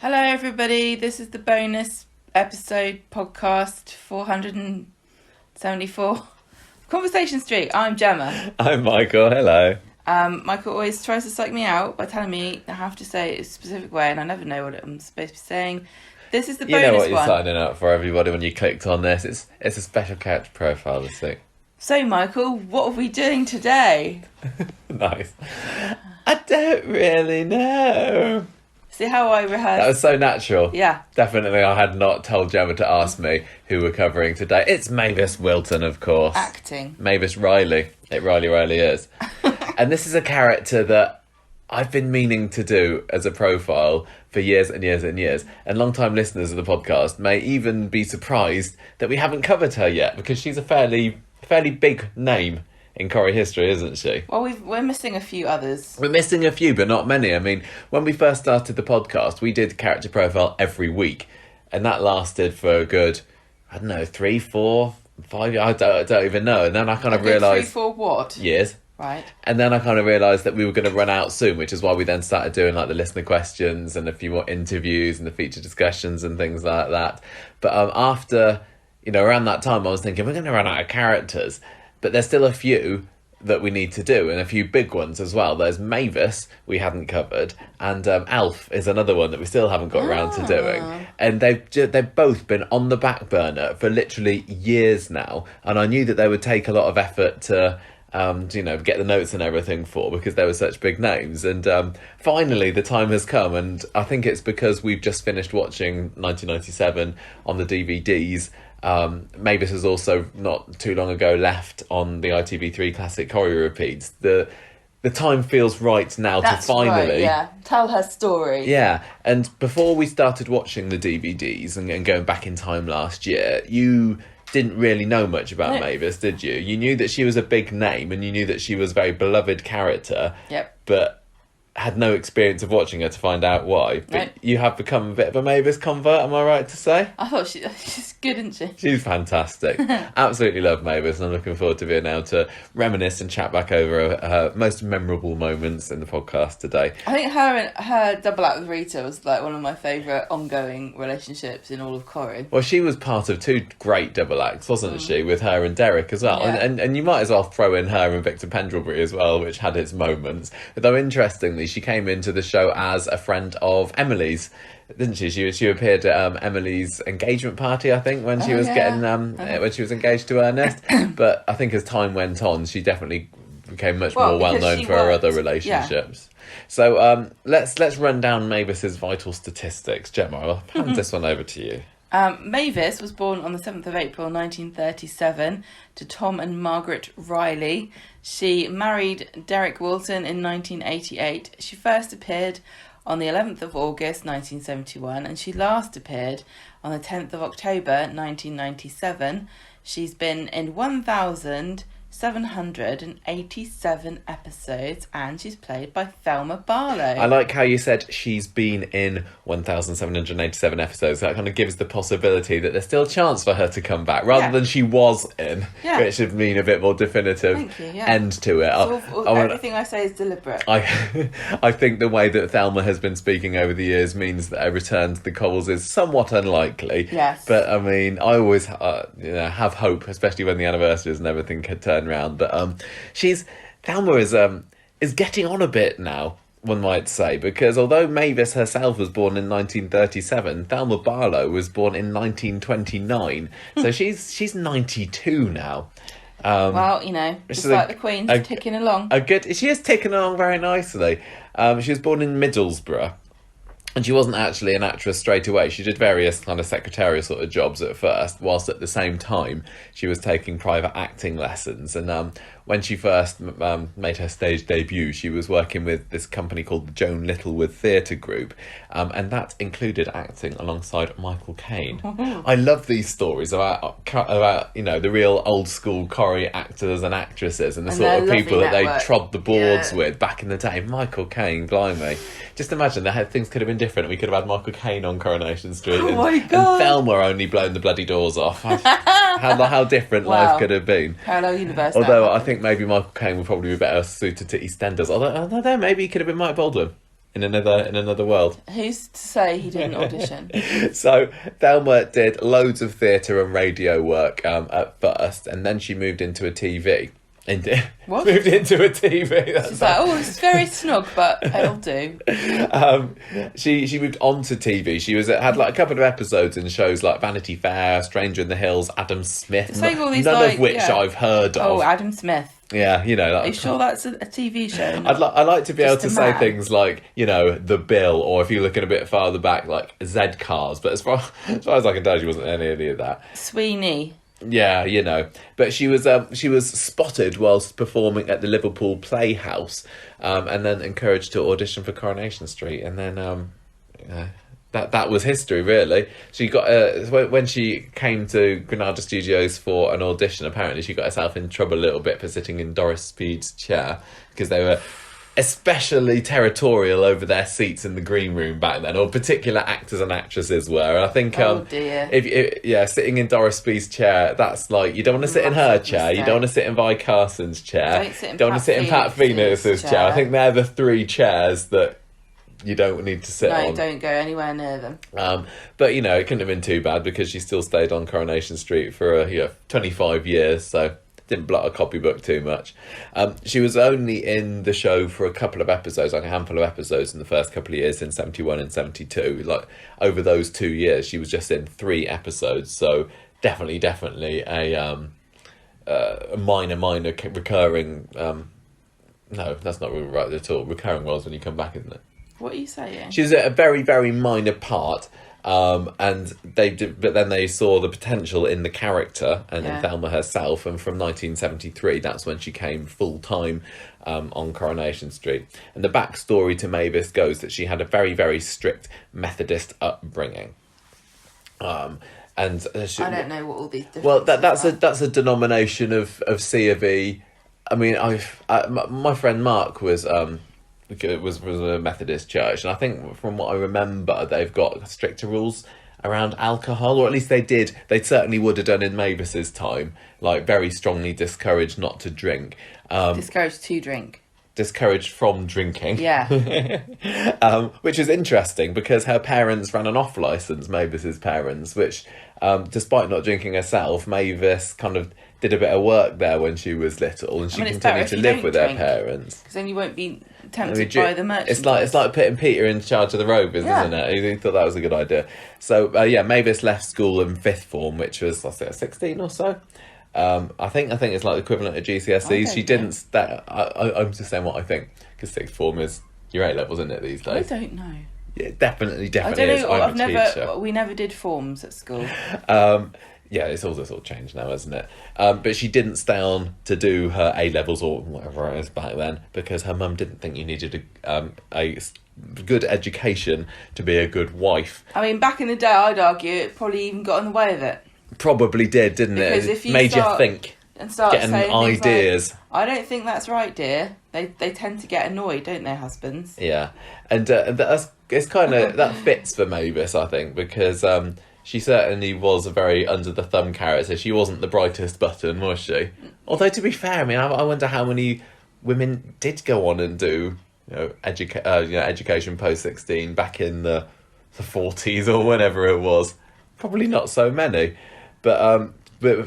Hello everybody, this is the bonus episode podcast 474 Conversation Street. I'm Gemma. I'm Michael, hello. Michael always tries to psych me out by telling me I have to say it a specific way and I never know what I'm supposed to be saying. This is the bonus one. You know what you're signing up for, everybody, when you clicked on this. It's a special character profile this week. So Michael, what are we doing today? Nice. I don't really know. See how I rehearsed? That was so natural. Yeah. Definitely I had not told Gemma to ask me who we're covering today. It's Mavis Wilton, of course. Acting. Mavis Riley. It Riley is. And this is a character that I've been meaning to do as a profile for years and years and years. And long-time listeners of the podcast may even be surprised that we haven't covered her yet, because she's a fairly big name in Corrie history, isn't she? Well, we're missing a few others. We're missing a few, but not many. I mean, when we first started the podcast, we did character profile every week. And that lasted for a good, 3, 4, 5 years. I don't even know. And then I kind of realised... 3, 4 what? Years. Right. And then I kind of realised that we were going to run out soon, which is why we then started doing like the listener questions and a few more interviews and the feature discussions and things like that. But after, around that time, I was thinking, we're going to run out of characters. But there's still a few that we need to do, and a few big ones as well. There's Mavis, we hadn't covered, and Alf is another one that we still haven't got around to doing. And they've both been on the back burner for literally years now, and I knew that they would take a lot of effort to get the notes and everything for, because they were such big names. And finally the time has come, and I think it's because we've just finished watching 1997 on the DVDs. Mavis has also not too long ago left on the ITV3 classic Corrie repeats. The time feels right now to finally tell her story. Yeah, and before we started watching the DVDs and going back in time last year, you didn't really know much about Mavis, did you? You knew that she was a big name and you knew that she was a very beloved character. Yep. But had no experience of watching her to find out why. But you have become a bit of a Mavis convert, am I right to say? I thought she's good, isn't she? She's fantastic. Absolutely love Mavis, and I'm looking forward to being able to reminisce and chat back over her most memorable moments in the podcast today. I think her double act with Rita was like one of my favourite ongoing relationships in all of Corrie. Well, she was part of two great double acts, wasn't she, with her and Derek as well. Yeah. And you might as well throw in her and Victor Pendlebury as well, which had its moments. Though interestingly, she came into the show as a friend of Emily's, didn't she? She appeared at Emily's engagement party, I think, when she was when she was engaged to Ernest. But I think as time went on, she definitely became much more well known for her other relationships. Yeah. So let's run down Mavis's vital statistics. Gemma, I'll hand this one over to you. Mavis was born on the 7th of April 1937 to Tom and Margaret Riley. She married Derek Wilton in 1988. She first appeared on the 11th of August 1971 and she last appeared on the 10th of October 1997. She's been in 1,787 episodes and she's played by Thelma Barlow. I like how you said she's been in 1,787 episodes. That kind of gives the possibility that there's still a chance for her to come back, rather than she was in, which should mean a bit more definitive end to it. Everything I say is deliberate. I think the way that Thelma has been speaking over the years means that a return to the cobbles is somewhat unlikely. Yes. But I mean, I always have hope, especially when the anniversaries and everything could turn around. But Thelma is getting on a bit now, one might say, because although Mavis herself was born in 1937, Thelma Barlow was born in 1929, so she's 92 now. Well, just like the Queen's ticking along. She is ticking along very nicely. She was born in Middlesbrough. And she wasn't actually an actress straight away. She did various kind of secretarial sort of jobs at first, whilst at the same time she was taking private acting lessons. And when she first made her stage debut, she was working with this company called the Joan Littlewood Theatre Group, and that included acting alongside Michael Caine. I love these stories about the real old school Corrie actors and actresses and the sort of people that they trod the boards with back in the day. Michael Caine, blimey. Just imagine that things could have been different. We could have had Michael Caine on Coronation Street and Thelma only blown the bloody doors off. How different life could have been. Parallel universe. Although I think maybe Michael Caine would probably be better suited to EastEnders. Although maybe he could have been Mike Baldwin. in another world. Who's to say he didn't audition? So Thelma did loads of theatre and radio work at first, and then she moved into a TV. What? Moved into a TV. She's like, oh, it's very snug, but it'll do. She moved on to TV. She had like a couple of episodes in shows like Vanity Fair, Stranger in the Hills, Adam Smith. None of which I've heard of. Oh, Adam Smith. Yeah, you know. Are you sure that's a TV show? I like to be able to say things like, you know, The Bill, or if you're looking a bit farther back, like Z Cars. But as far as I can tell, she wasn't any of that. Sweeney. Yeah, you know, but she was spotted whilst performing at the Liverpool Playhouse, and then encouraged to audition for Coronation Street, and then that was history, really. She got when she came to Granada Studios for an audition. Apparently, she got herself in trouble a little bit for sitting in Doris Speed's chair, because they were especially territorial over their seats in the green room back then, or particular actors and actresses were. And I think, dear. if sitting in Doris Speed's chair, that's like, you don't want to sit in her chair, you don't want to sit in Vi Carson's chair, don't want to sit in Pat Phoenix's chair. I think they're the three chairs that you don't need to sit on. No, don't go anywhere near them. But, you know, it couldn't have been too bad, because she still stayed on Coronation Street for 25 years, so didn't blot a copybook too much. She was only in the show for a couple of episodes, like a handful of episodes in the first couple of years, in 71 and 72. Like, over those 2 years, she was just in 3 episodes, so definitely a minor recurring... no, that's not really right at all. Recurring roles when you come back, isn't it? What are you saying? She was a very, very minor part, and but then they saw the potential in the character and in Thelma herself, and from 1973, that's when she came full-time on Coronation Street. And the backstory to Mavis goes that she had a very, very strict Methodist upbringing. I don't know what all these differences well, that's are. that's a denomination of C of E. I mean, my friend Mark was a Methodist church, and I think from what I remember, they've got stricter rules around alcohol, or at least they did. They certainly would have done in Mavis's time, like very strongly discouraged not to drink. Discouraged to drink. Discouraged from drinking. Yeah. Which is interesting, because her parents ran an off licence, Mavis's parents, which, despite not drinking herself, Mavis kind of did a bit of work there when she was little, and she continued to live with her parents. Because then you won't be tempted by the merchandise. It's like putting Peter in charge of the rovers, isn't it? He thought that was a good idea. So, Mavis left school in 5th form, which was, I think, 16 or so. I think it's like the equivalent of GCSEs. She didn't... I'm just saying what I think, because 6th form is your A-levels, isn't it, these days? I don't know. Yeah, definitely I don't is. know. We never did forms at school. Yeah, it's all sort of changed now, isn't it? But she didn't stay on to do her A-levels or whatever it is back then, because her mum didn't think you needed a good education to be a good wife. I mean, back in the day, I'd argue it probably even got in the way of it. Probably did, didn't it? Because if you made you think and start getting saying ideas. Like, I don't think that's right, dear. They tend to get annoyed, don't they, husbands? Yeah, and it's kind of that fits for Mavis, I think, because she certainly was a very under the thumb character. She wasn't the brightest button, was she? Although, to be fair, I mean, I wonder how many women did go on and do education post 16 back in the 40s or whenever it was. Probably not so many, but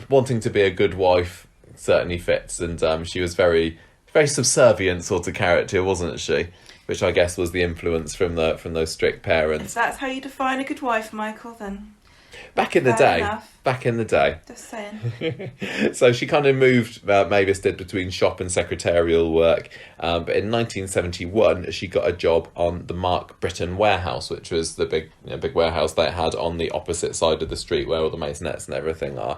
wanting to be a good wife certainly fits, and she was very, very subservient sort of character, wasn't she? Which I guess was the influence from those strict parents. If that's how you define a good wife, Michael, then back in the day. Just saying. So she kind of moved, Mavis did, between shop and secretarial work. But in 1971, she got a job on the Mark Britton warehouse, which was the big warehouse they had on the opposite side of the street where all the maisonettes and everything are.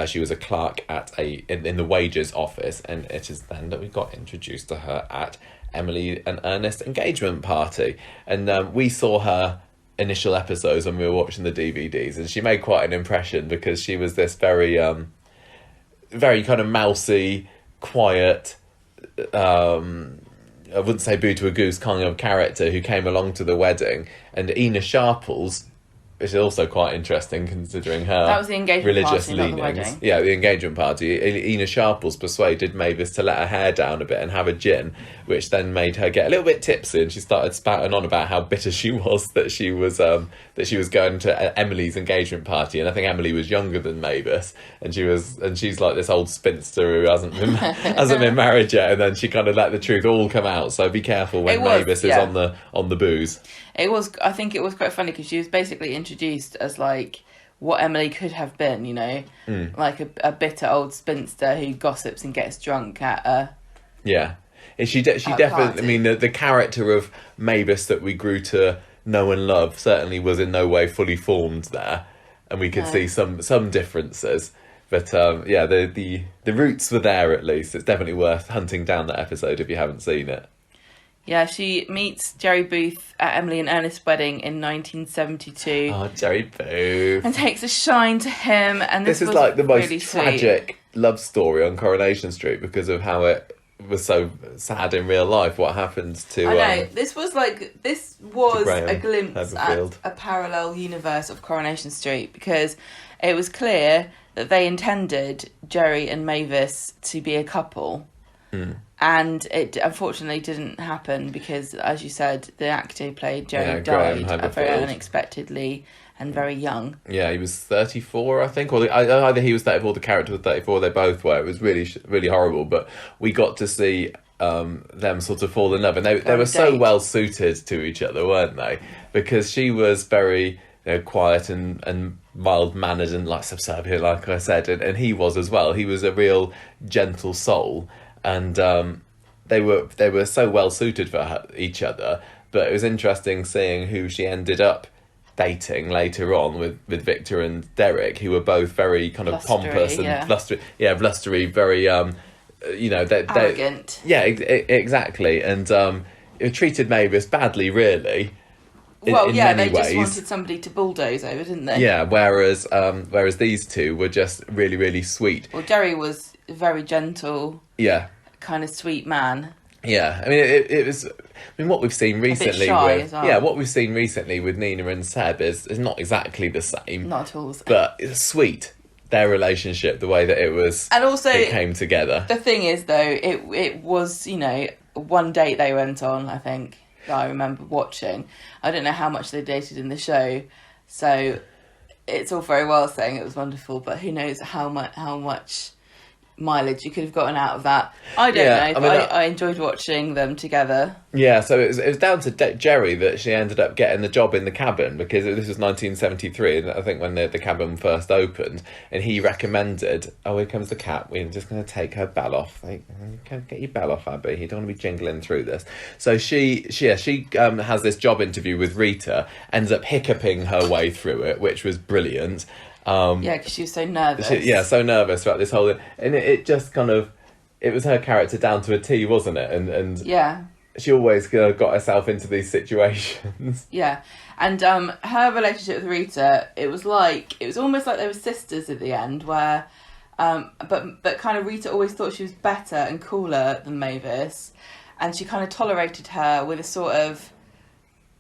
She was a clerk in the wages office, and it is then that we got introduced to her at Emily and Ernest's engagement party. And we saw her initial episodes when we were watching the DVDs, and she made quite an impression, because she was this very very kind of mousy, quiet, I wouldn't say boo to a goose kind of character who came along to the wedding. And Ina Sharples, which is also quite interesting considering her That was the engagement religious party, not the leanings. wedding. Yeah, the engagement party. Ina Sharples persuaded Mavis to let her hair down a bit and have a gin, which then made her get a little bit tipsy, and she started spouting on about how bitter she was that she was going to Emily's engagement party, and I think Emily was younger than Mavis, and she's like this old spinster who hasn't been married yet, and then she kind of let the truth all come out. So be careful when Mavis is on the booze. I think it was quite funny because she was basically introduced as like what Emily could have been, you know, like a bitter old spinster who gossips and gets drunk at a She definitely. party. I mean, the character of Mavis that we grew to know and love certainly was in no way fully formed there, and we could see some differences. But the roots were there at least. It's definitely worth hunting down that episode if you haven't seen it. Yeah, she meets Jerry Booth at Emily and Ernest's wedding in 1972. Oh, Jerry Booth. And takes a shine to him. And this is was like the most really tragic love story on Coronation Street because of how it was so sad in real life. What happened to... I know, this was Graham a glimpse Haverfield. at a parallel universe of Coronation Street, because it was clear that they intended Jerry and Mavis to be a couple. And it unfortunately didn't happen because, as you said, the actor who played Jerry Graham died very Haverfield. unexpectedly and very young. Yeah, he was 34, I think, or either he was 34, the character was 34, they both were. It was really, really horrible, but we got to see them sort of fall in love, and they were so well suited to each other, weren't they? Because she was very quiet and mild-mannered and like subservient, like I said, and he was as well. He was a real gentle soul, and they were so well suited for each other. But it was interesting seeing who she ended up dating later on with Victor and Derek, who were both very kind of Blustery, pompous and blustery, very Arrogant. Exactly, and it treated Mavis badly, really. In many they ways. just wanted somebody to bulldoze over, didn't they? Yeah, whereas these two were just really, really sweet. Well, Jerry was a very gentle, kind of sweet man. Yeah, I mean, it was. I mean, what we've seen recently shy with as well. what we've seen recently with Nina and Seb is not exactly the same. Not at all the same. But it's sweet, their relationship, the way that it was, And also, it came together. The thing is, though, it was, one date they went on, I think, that I remember watching. I don't know how much they dated in the show, so it's all very well saying it was wonderful, but who knows how much mileage you could have gotten out of that. I don't know, but I enjoyed watching them together. Yeah, so it was down to Jerry that she ended up getting the job in the Kabin, because this was 1973, and I think when the Kabin first opened, and he recommended, oh, here comes the cat, we're just going to take her bell off. Like, get your bell off, Abby, you don't want to be jingling through this. So she has this job interview with Rita, ends up hiccuping her way through it, which was brilliant. Because she was so nervous. So nervous about this whole... And it just kind of... It was her character down to a T, wasn't it? And she always got herself into these situations. Yeah. And her relationship with Rita, it was almost like they were sisters at the end, where... but kind of Rita always thought she was better and cooler than Mavis. And she kind of tolerated her with a sort of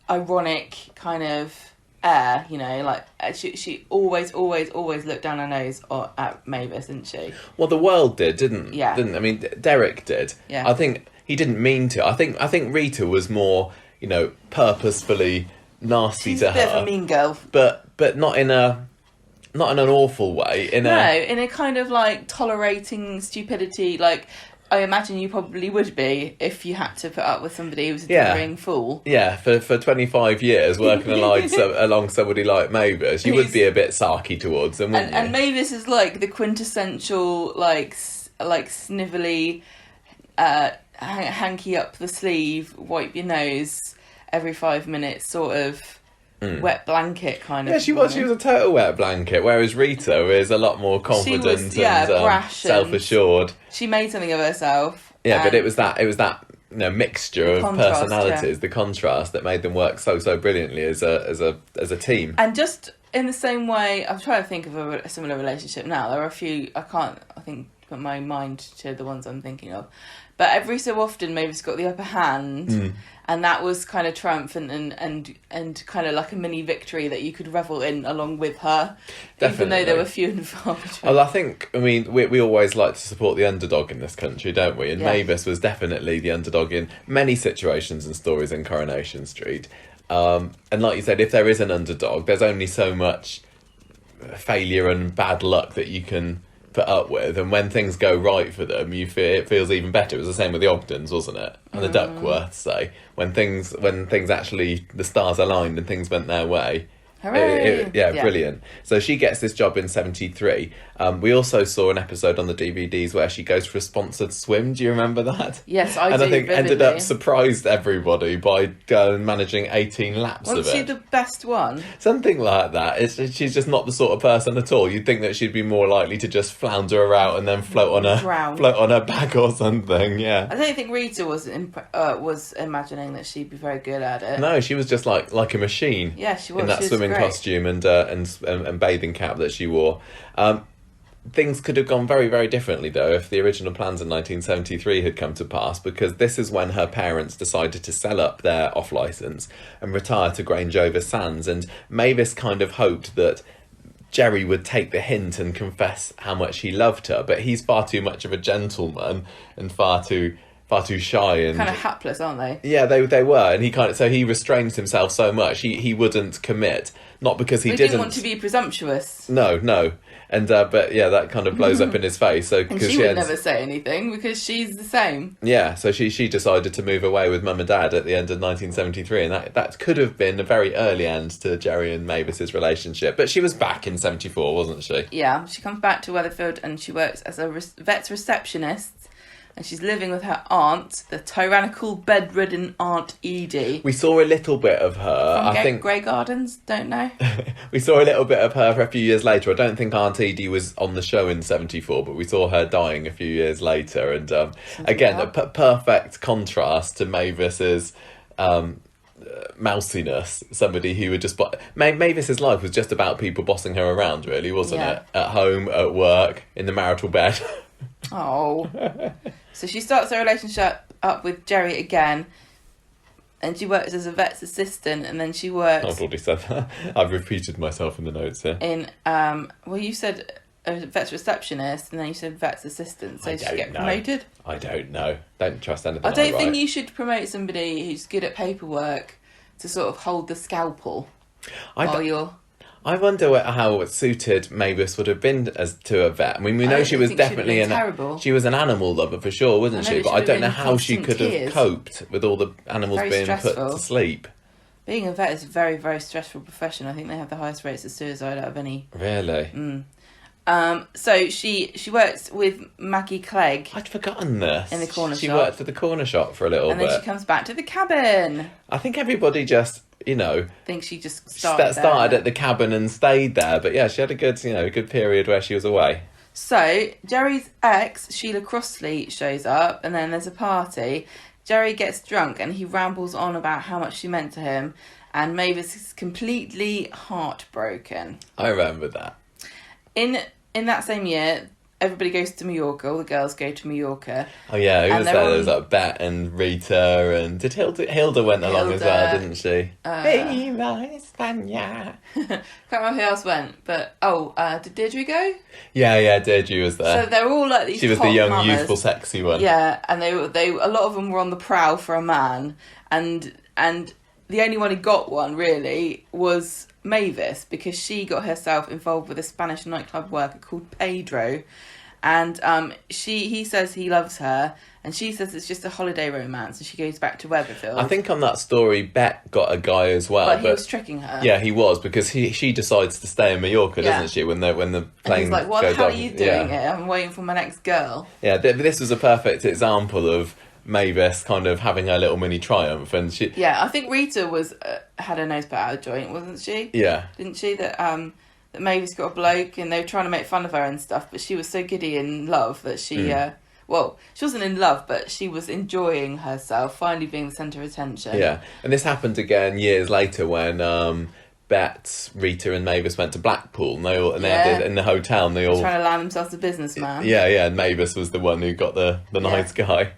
ironic kind of... air, like she always looked down her nose at Mavis, didn't she? Well, the world didn't. Yeah. I mean, Derek did. Yeah. I think he didn't mean to. I think Rita was more, purposefully nasty to her. She's a bit of a mean girl, but not in an awful way. In a kind of like tolerating stupidity, like. I imagine you probably would be if you had to put up with somebody who was a doddering fool. Yeah, for 25 years working along somebody like Mavis, you would be a bit sarky towards them, wouldn't you? And Mavis is like the quintessential, like snivelly, hanky up the sleeve, wipe your nose every 5 minutes, sort of wet blanket kind of. Yeah, she was a total wet blanket, whereas Rita is a lot more confident and brash, self-assured. She made something of herself. Yeah, but it was that mixture of personalities, the contrast that made them work so brilliantly as a team. And just in the same way, I'm trying to think of a similar relationship now. There are a few I think put my mind to the ones I'm thinking of, But every so often, Mavis got the upper hand, Mm. and that was kind of triumphant and kind of like a mini victory that you could revel in along with her, even though there Definitely. were few and far between. Well, I mean, we always like to support the underdog in this country, don't we? And Yeah. Mavis was definitely the underdog in many situations and stories in Coronation Street. And like you said, if there is an underdog, there's only so much failure and bad luck that you can put up with, and when things go right for them, it feels even better. It was the same with the Ogdens, wasn't it? And the Duckworths, say when things actually, the stars aligned and things went their way. Hooray! Yeah, brilliant. So she gets this job in 1973. We also saw an episode on the DVDs where she goes for a sponsored swim. Do you remember that? Yes, I and do. I think ended vividly. up surprised everybody by managing 18 laps Wasn't of she it. the best one? Something like that. She's just not the sort of person at all. You'd think that she'd be more likely to just flounder around and then float on her back or something. Yeah. I don't think Rita was imagining that she'd be very good at it. No, she was just like a machine. Yeah, she was. In that She was swimming great. costume and bathing cap that she wore. Things could have gone very, very differently, though, if the original plans in 1973 had come to pass, because this is when her parents decided to sell up their off-licence and retire to Grangeover Sands, and Mavis kind of hoped that Jerry would take the hint and confess how much he loved her, but he's far too much of a gentleman and far too shy and Kind of hapless, aren't they? yeah, they were, and he restrained himself so much he wouldn't commit, not because he didn't want to be presumptuous. No, and but yeah, that kind of blows up in his face. So And because she would never say anything because she's the same. yeah, so she decided to move away with Mum and Dad at the end of 1973, and that could have been a very early end to Jerry and Mavis's relationship. But she was back in 74, wasn't she? Yeah, she comes back to Weatherfield and she works as a vet's receptionist. And she's living with her aunt, the tyrannical, bedridden Aunt Edie. We saw a little bit of her. From I think Grey Gardens, don't know. we saw a little bit of her for a few years later. I don't think Aunt Edie was on the show in 74, but we saw her dying a few years later. And again, a perfect contrast to Mavis's mousiness. Somebody who would just... Mavis's life was just about people bossing her around, really, wasn't Yeah. it? At home, at work, in the marital bed. Oh. So she starts her relationship up with Jerry again. And she works as a vet's assistant. And then she works I've already said that. I've repeated myself in the notes here. in... well, you said a vet's receptionist. And then you said vet's assistant. So I did she don't get know. promoted? I don't know. Don't trust anything I don't write. think you should promote somebody who's good at paperwork to sort of hold the scalpel while you're... I wonder how suited Mavis would have been as to a vet. I mean, we I know don't she was think she'd have definitely been terrible. she was an animal lover for sure, wasn't I know, she? but But I she'd don't know have been how she constant could have tears. coped with all the animals Very being put stressful. to sleep. Being a vet is a very, very stressful profession. I think they have the highest rates of suicide out of any. Really? So she works with Maggie Clegg, I'd forgotten this. In the corner she shop. worked for the corner shop for a little and then bit. she comes back to the cabin. I think everybody just, I think she just started started there. at the cabin and stayed there. But yeah, she had a good period where she was away. So Jerry's ex, Sheila Crossley, shows up, and then there's a party. Jerry gets drunk and he rambles on about how much she meant to him, and Mavis is completely heartbroken. I remember that. In that same year, everybody goes to Mallorca. All the girls go to Mallorca. Oh yeah, who And was they're there? on- There was like Bet and Rita, and did Hilda went along as well, Hilda, didn't she? Viva España. Can't remember who else went, but did Deirdre go? Yeah, Deirdre was there. So they're all like these. She was the hot young, mamas. youthful, sexy one. Yeah, and they a lot of them were on the prowl for a man, and the only one who got one really was Mavis, because she got herself involved with a Spanish nightclub worker called Pedro, and he says he loves her, and she says it's just a holiday romance, and she goes back to Weatherfield. I think on that story, Bet got a guy as well. but he was tricking her. Yeah, he was, because she decides to stay in Mallorca, Yeah. doesn't she? When the And plane he's like, "What goes the hell off. are you doing here? I'm waiting for my next girl." Yeah, this was a perfect example of Mavis kind of having her little mini triumph, and she. Yeah, I think Rita was had her nose put out of joint, wasn't she? Yeah. Didn't she? That Mavis got a bloke and they were trying to make fun of her and stuff, but she was so giddy in love that she, she wasn't in love, but she was enjoying herself, finally being the centre of attention. Yeah, and this happened again years later when Bet, Rita, and Mavis went to Blackpool, and they had in the hotel, and they all Trying to land themselves a businessman. yeah, and Mavis was the one who got the nice guy.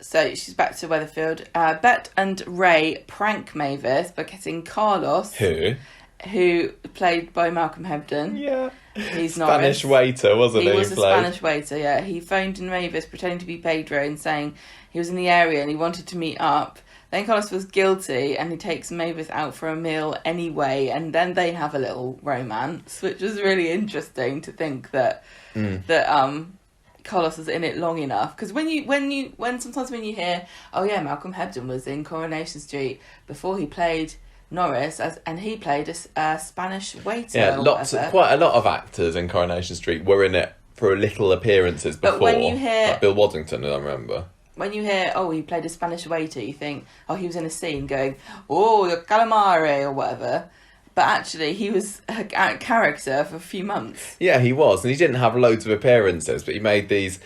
So she's back to Weatherfield. Bet and Ray prank Mavis by getting Carlos, who played by Malcolm Hebden. Yeah. He's Spanish Norris. waiter, wasn't he? He was a Spanish waiter, yeah. He phoned in Mavis pretending to be Pedro and saying he was in the area and he wanted to meet up. Then Carlos was guilty and he takes Mavis out for a meal anyway, and then they have a little romance, which was really interesting to think that Carlos was in it long enough. Because sometimes when you hear, oh yeah, Malcolm Hebden was in Coronation Street before he played Norris, and he played a Spanish waiter. Yeah, quite a lot of actors in Coronation Street were in it for little appearances before. But when you hear, like Bill Waddington, I remember. When you hear, oh, he played a Spanish waiter, you think, oh, he was in a scene going, oh, your calamari or whatever. But actually, he was a character for a few months. Yeah, he was, and he didn't have loads of appearances, but he made these,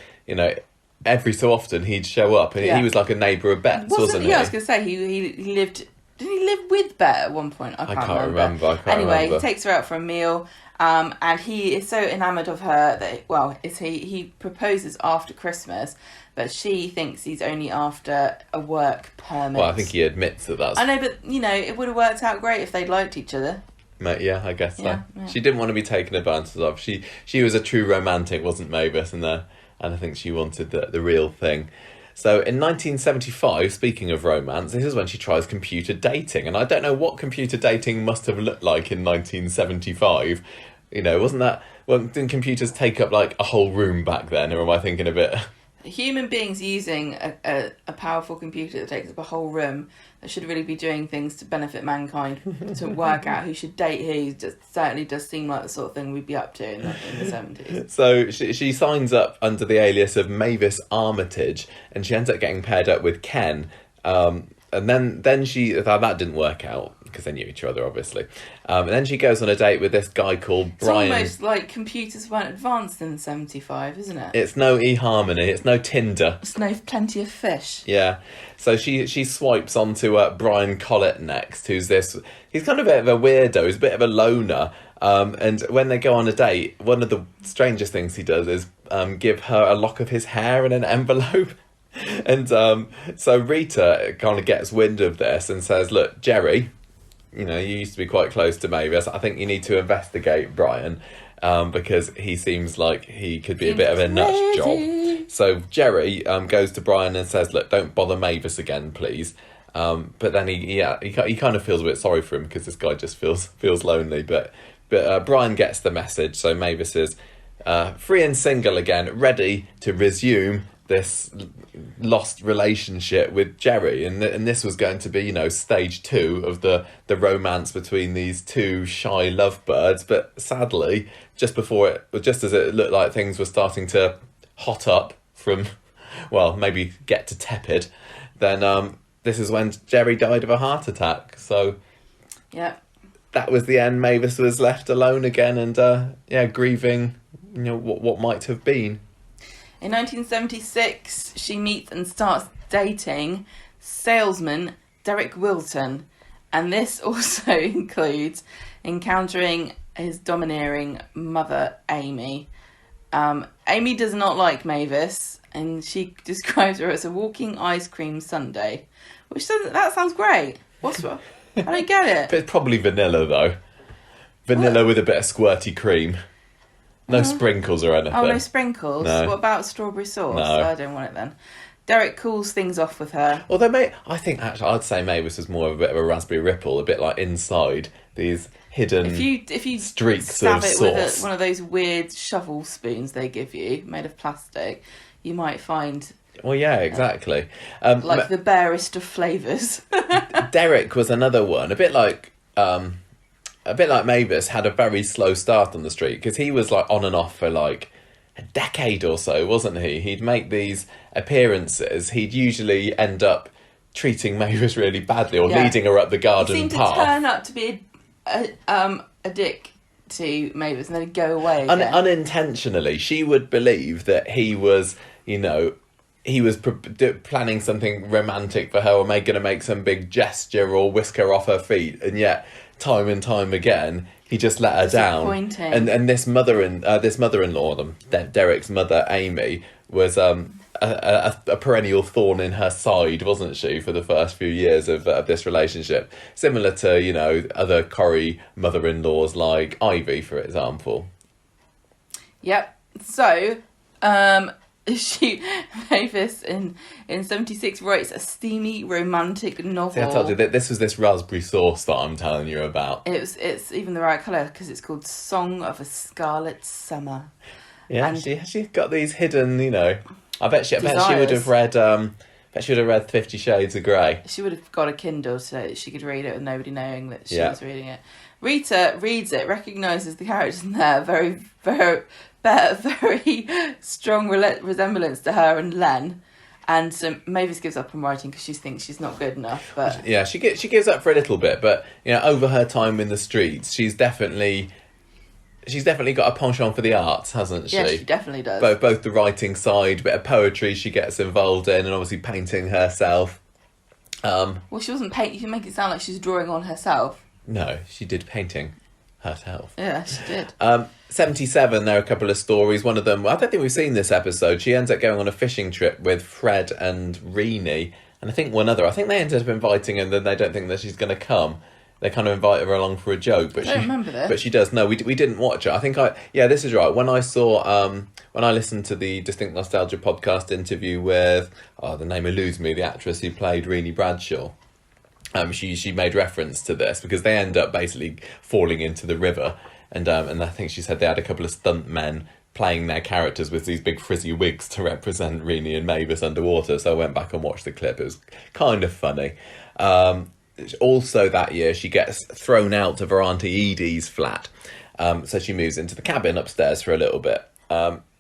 every so often he'd show up, and he was like a neighbour of Bet's, wasn't he? Yeah, I was going to say, he lived... Didn't he live with Bet at one point? I can't remember. Anyway, he takes her out for a meal, and he is so enamoured of her that, he proposes after Christmas, but she thinks he's only after a work permit. Well, I think he admits that that's... I know, but, it would have worked out great if they'd liked each other. Yeah, I guess so. Yeah. She didn't want to be taken advantage of. She was a true romantic, wasn't Mavis? And I think she wanted the real thing. So in 1975, speaking of romance, this is when she tries computer dating. And I don't know what computer dating must have looked like in 1975. Wasn't that... Well, didn't computers take up like a whole room back then? Or am I thinking a bit... Human beings using a powerful computer that takes up a whole room that should really be doing things to benefit mankind, to work out who should date who, just certainly does seem like the sort of thing we'd be up to in the 70s. So she signs up under the alias of Mavis Armitage, and she ends up getting paired up with Ken. And then that didn't work out, because they knew each other, obviously. And then she goes on a date with this guy called Brian. It's almost like computers weren't advanced in 75, isn't it? It's no eHarmony, it's no Tinder. It's no Plenty of Fish. Yeah. So she swipes onto Brian Collett next, he's kind of a bit of a weirdo, he's a bit of a loner. And when they go on a date, one of the strangest things he does is give her a lock of his hair in an envelope. And so Rita kind of gets wind of this and says, look, Jerry, you used to be quite close to Mavis. I think you need to investigate Brian because he seems like he could be a bit of a nut job. So Jerry goes to Brian and says, look, don't bother Mavis again, please. But then he kind of feels a bit sorry for him because this guy just feels lonely. But Brian gets the message. So Mavis is free and single again, ready to resume this lost relationship with Jerry, and this was going to be stage 2 of the romance between these two shy lovebirds. But sadly, just as it looked like things were starting to hot up from, well, maybe get to tepid, then this is when Jerry died of a heart attack. So yeah, that was the end. Mavis was left alone again, and grieving what might have been. In 1976, she meets and starts dating salesman Derek Wilton, and this also includes encountering his domineering mother, Amy. Amy does not like Mavis, and she describes her as a walking ice cream sundae, that sounds great. What's wrong? I don't get it. But it's probably vanilla, though. Vanilla with a bit of squirty cream. No sprinkles or anything. Oh, no sprinkles? No. What about strawberry sauce? No. I don't want it then. Derek cools things off with her. Although, I think actually I'd say Mavis was more of a bit of a raspberry ripple, a bit like inside these hidden if you streaks stab of it sauce. With one of those weird shovel spoons they give you, made of plastic, you might find... Well, yeah, exactly. Like the barest of flavours. Derek was another one, a bit like Mavis, had a very slow start on the street, because he was like on and off for like a decade or so, wasn't he? He'd make these appearances. He'd usually end up treating Mavis really badly or leading her up the garden path. He seemed path. to turn up to be a dick to Mavis and then he'd go away again. Unintentionally. She would believe that he was, planning something romantic for her, or going to make some big gesture or whisk her off her feet, and yet time and time again he just let her down. And this mother-in-law, Derek's mother, Amy, was a perennial thorn in her side, wasn't she, for the first few years of this relationship? Similar to, you know, other Corrie mother-in-laws like Ivy, for example. Yep. So, Mavis in 76 writes a steamy romantic novel. See, I told you that this was this raspberry sauce that I'm telling you about. It's even the right colour because it's called Song of a Scarlet Summer. Yeah, And she got these hidden, you know. I bet she would desires. have read. Bet she would have read 50 Shades of Grey. She would have got a Kindle so that she could read it with nobody knowing that she Yeah. was reading it. Rita reads it, recognises the characters in there, very strong resemblance to her and Len. And so Mavis gives up on writing because she thinks she's not good enough. But Yeah, she gives up for a little bit, but you know, over her time in the streets, she's definitely got a penchant for the arts, hasn't she? yeah, she definitely does. Both the writing side, bit of poetry she gets involved in, and obviously painting herself. Well, she wasn't paint. You can make it sound like she's drawing on herself. No, she did painting herself. Yeah, she did. 77, there are a couple of stories. One of them, I don't think we've seen this episode. She ends up going on a fishing trip with Fred and Renee, and I think one other. I think they ended up inviting her, and then they don't think that she's going to come. They kind of invite her along for a joke, but I don't remember this. But she does. No, we didn't watch it. I think this is right. When I saw when I listened to the Distinct Nostalgia podcast interview with the name eludes me, the actress who played Renee Bradshaw. She made reference to this because they end up basically falling into the river, and I think she said they had a couple of stunt men playing their characters with these big frizzy wigs to represent Renee and Mavis underwater. So I went back and watched the clip. It was kind of funny. Also that year, she gets thrown out of her Auntie Edie's flat, so she moves into the cabin upstairs for a little bit.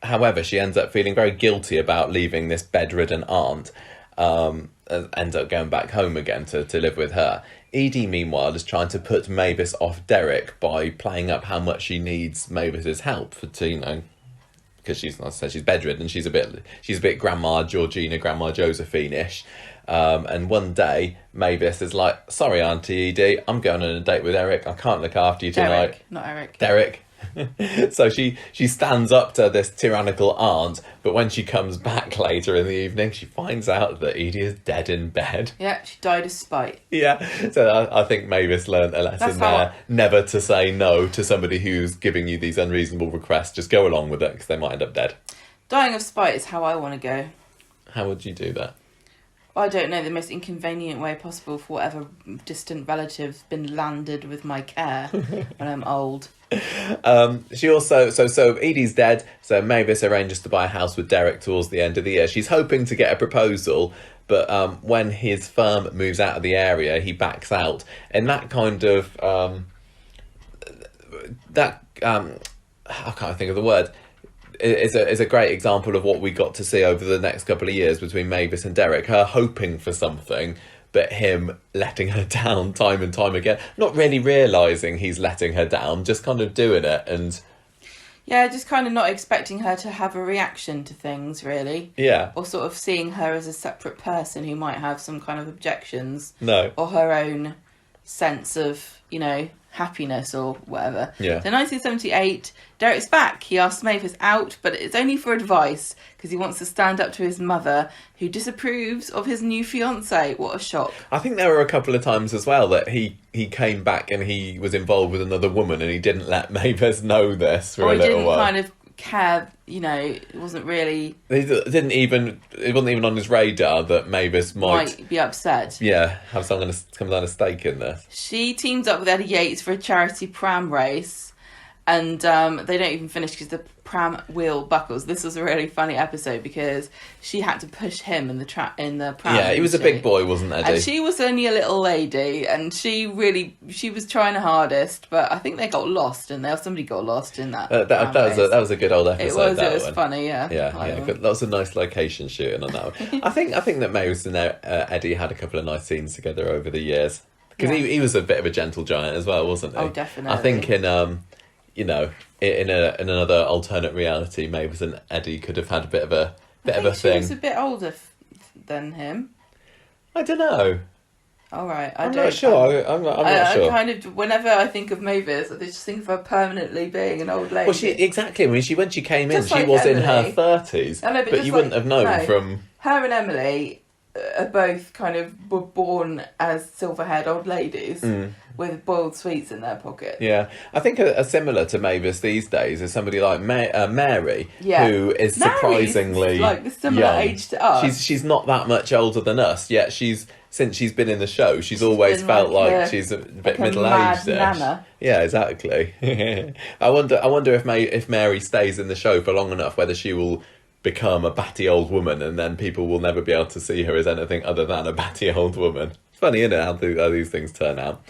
However, she ends up feeling very guilty about leaving this bedridden aunt. Ends up going back home again to live with her. Edie, meanwhile, is trying to put Mavis off Derek by playing up how much she needs Mavis's help because she's, like I said, she's bedridden. She's a bit Grandma Georgina, Grandma Josephine-ish. And one day, Mavis is like, "Sorry, Auntie Edie, I'm going on a date with Eric. I can't look after you tonight." Derek, not Eric. Derek. So she stands up to this tyrannical aunt, but when she comes back later in the evening, she finds out that Edie is dead in bed. Yeah, she died of spite. Yeah, so I think Mavis learned a lesson there, never to say no to somebody who's giving you these unreasonable requests. Just go along with it, because they might end up dead. Dying of spite is how I want to go. How would you do that? I don't know, the most inconvenient way possible for whatever distant relative's been landed with my care when I'm old. She also so Edie's dead, so Mavis arranges to buy a house with Derek towards the end of the year. She's hoping to get a proposal, but when his firm moves out of the area, he backs out, and that kind of I can't think of the word. Is a great example of what we got to see over the next couple of years between Mavis and Derek. Her hoping for something, but him letting her down time and time again. Not really realising he's letting her down, just kind of doing it. And yeah, just kind of not expecting her to have a reaction to things, really. Yeah. Or sort of seeing her as a separate person who might have some kind of objections. No. Or her own sense of, happiness or whatever. Yeah. So 1978, Derek's back. He asks Mavis out, but it's only for advice because he wants to stand up to his mother, who disapproves of his new fiancée. What a shock. I think there were a couple of times as well that he came back and he was involved with another woman and he didn't let Mavis know this for a little while. Or he didn't kind of care, it wasn't really... It wasn't even on his radar that Mavis might be upset. Yeah, have someone come down a stake in this. She teams up with Eddie Yates for a charity pram race, and they don't even finish because the pram wheel buckles. This was a really funny episode because she had to push him in the pram. Yeah, he was a big boy, wasn't Eddie? And she was only a little lady, and she was trying her hardest, but I think they got lost, and somebody got lost in that. That was a good old episode. It was funny, yeah. Yeah. Lots of nice location shooting on that one. I think that Mavis and Eddie had a couple of nice scenes together over the years because he was a bit of a gentle giant as well, wasn't he? Oh, definitely. I think in another alternate reality, Mavis and Eddie could have had a bit of a thing. She was a bit older than him. I don't know. All right, I'm not sure. I'm not sure. I kind of, whenever I think of Mavis, I just think of her permanently being an old lady. Well, when she came Just in, she like was Emily. in her 30s. I know, but you wouldn't have known from... Her and Emily are both kind of were born as silver-haired old ladies with boiled sweets in their pocket. Yeah, I think a similar to Mavis these days is somebody like Mary, who is surprisingly like the similar young. Age to us. She's not that much older than us, yet since she's been in the show, she's always felt like she's a bit middle-aged. Nana. Yeah, exactly. I wonder if Mary stays in the show for long enough, whether she will become a batty old woman, and then people will never be able to see her as anything other than a batty old woman. It's funny, isn't it, how these things turn out.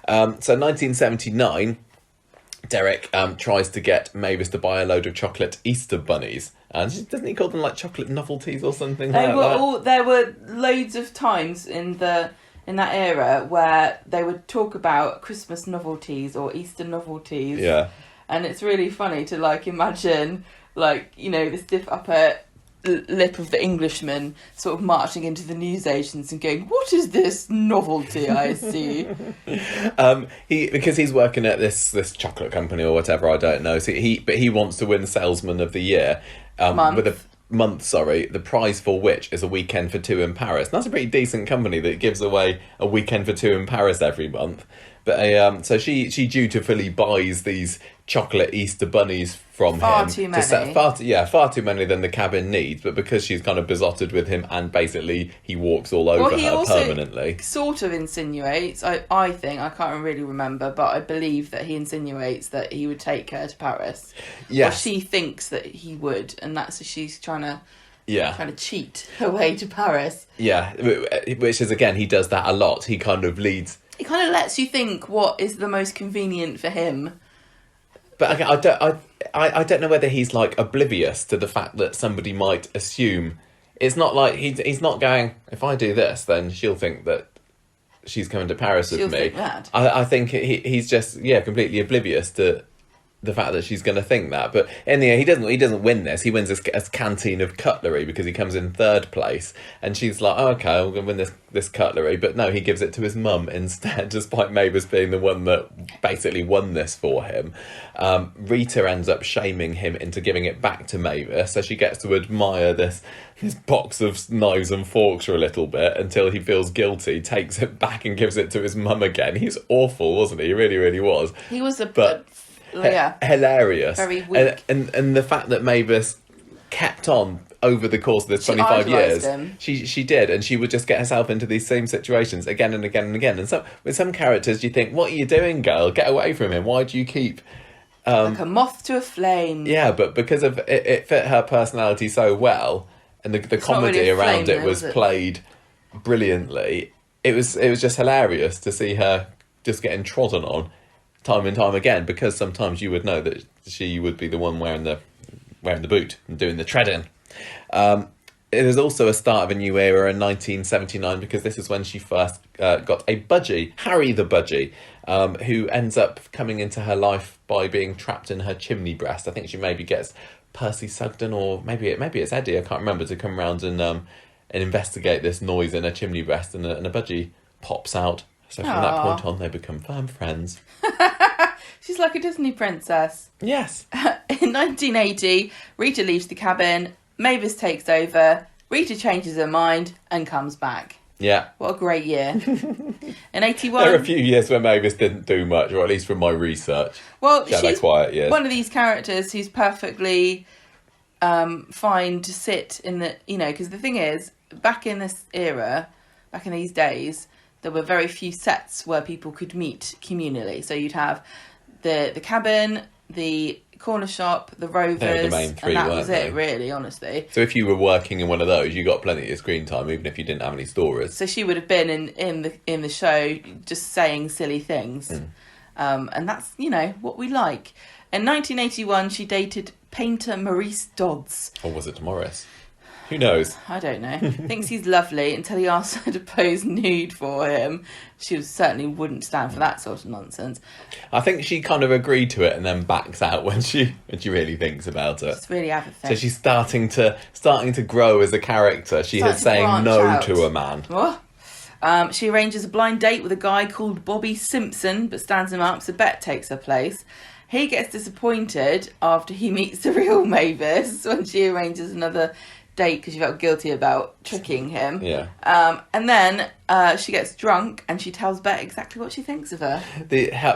So 1979, Derek tries to get Mavis to buy a load of chocolate Easter bunnies. And doesn't he call them like chocolate novelties or something like that? There were loads of times in that era where they would talk about Christmas novelties or Easter novelties. Yeah. And it's really funny to imagine the stiff upper lip of the Englishman sort of marching into the newsagents and going, "What is this novelty I see?" Because he's working at this chocolate company or whatever, I don't know. So he wants to win Salesman of the Year with a month. The prize for which is a weekend for two in Paris. And that's a pretty decent company that gives away a weekend for two in Paris every month. But so she dutifully buys these chocolate Easter bunnies from him. Far too many. Far too many than the cabin needs. But because she's kind of besotted with him, and basically he walks all over her permanently. Sort of insinuates. I think, I can't really remember, but I believe that he insinuates that he would take her to Paris. Yes. Or she thinks that he would, and that's she's trying to. Yeah. Trying to cheat her way to Paris. Yeah, which is, again, he does that a lot. He kind of leads... It kind of lets you think what is the most convenient for him. But I don't know whether he's oblivious to the fact that somebody might assume. It's not like he's not going, if I do this, then she'll think that she's coming to Paris with me. Think that. I think he's just completely oblivious to the fact that she's going to think that. But in the end, he doesn't win this. He wins this canteen of cutlery because he comes in third place, and she's like, "Oh, okay, I'm going to win this cutlery." But no, he gives it to his mum instead, despite Mavis being the one that basically won this for him. Rita ends up shaming him into giving it back to Mavis, so she gets to admire this box of knives and forks for a little bit until he feels guilty, takes it back and gives it to his mum again. He's awful, wasn't he? He really, really was. He was hilarious. Very weak. And the fact that Mavis kept on over the course of the 25 years, she did, and she would just get herself into these same situations again and again and again. And so with some characters, you think, "What are you doing, girl? Get away from him. Why do you keep..." like a moth to a flame. Yeah, but because of it fit her personality so well, and the comedy really around flame, it was played brilliantly. It was just hilarious to see her just getting trodden on time and time again, because sometimes you would know that she would be the one wearing the boot and doing the treading. It is also a start of a new era in 1979, because this is when she first got a budgie, Harry the Budgie, who ends up coming into her life by being trapped in her chimney breast. I think she maybe gets Percy Sugden, or maybe it's Eddie, I can't remember, to come round and investigate this noise in her chimney breast, and a budgie pops out. So from that point on, they become firm friends. She's like a Disney princess. Yes. In 1980, Rita leaves the cabin, Mavis takes over, Rita changes her mind and comes back. Yeah. What a great year. In 81... There are a few years where Mavis didn't do much, or at least from my research. Well, she's quiet years. One of these characters who's perfectly fine to sit in the... because the thing is, back in this era, back in these days, there were very few sets where people could meet communally. So you'd have the cabin, the corner shop, the Rovers, they were the main three, and that weren't was they? it, really, honestly. So if you were working in one of those, you got plenty of screen time, even if you didn't have any stories. So she would have been in the show just saying silly things. And that's, what we like. In 1981, she dated painter Maurice Dodds. Or was it Morris? Who knows? I don't know. Thinks he's lovely until he asks her to pose nude for him. She certainly wouldn't stand for that sort of nonsense. I think she kind of agreed to it and then backs out when she really thinks about it. Just really have a thing. So she's starting to grow as a character. She is saying no to a man. Oh. She arranges a blind date with a guy called Bobby Simpson, but stands him up, so Bet takes her place. He gets disappointed after he meets the real Mavis when she arranges another date because she felt guilty about tricking him. Yeah. And then she gets drunk and she tells Bet exactly what she thinks of her.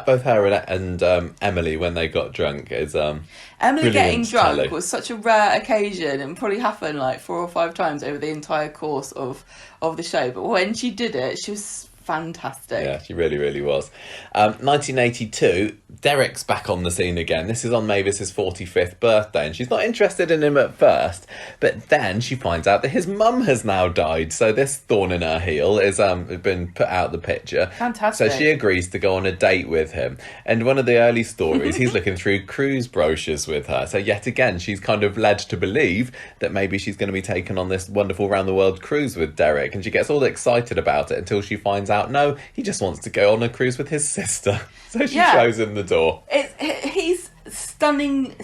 Both her and Emily, when they got drunk, is Emily getting drunk telly. was such a rare occasion and probably happened like 4 or 5 times over the entire course of the show. But when she did it, she was fantastic. Yeah, she really, really was. 1982, Derek's back on the scene again. This is on Mavis's 45th birthday, and she's not interested in him at first, but then she finds out that his mum has now died, so this thorn in her heel is been put out the picture. Fantastic. So she agrees to go on a date with him, and one of the early stories, he's looking through cruise brochures with her, so yet again she's kind of led to believe that maybe she's going to be taken on this wonderful round-the-world cruise with Derek, and she gets all excited about it until she finds out, no, he just wants to go on a cruise with his sister. So she shows him the door. He's stunning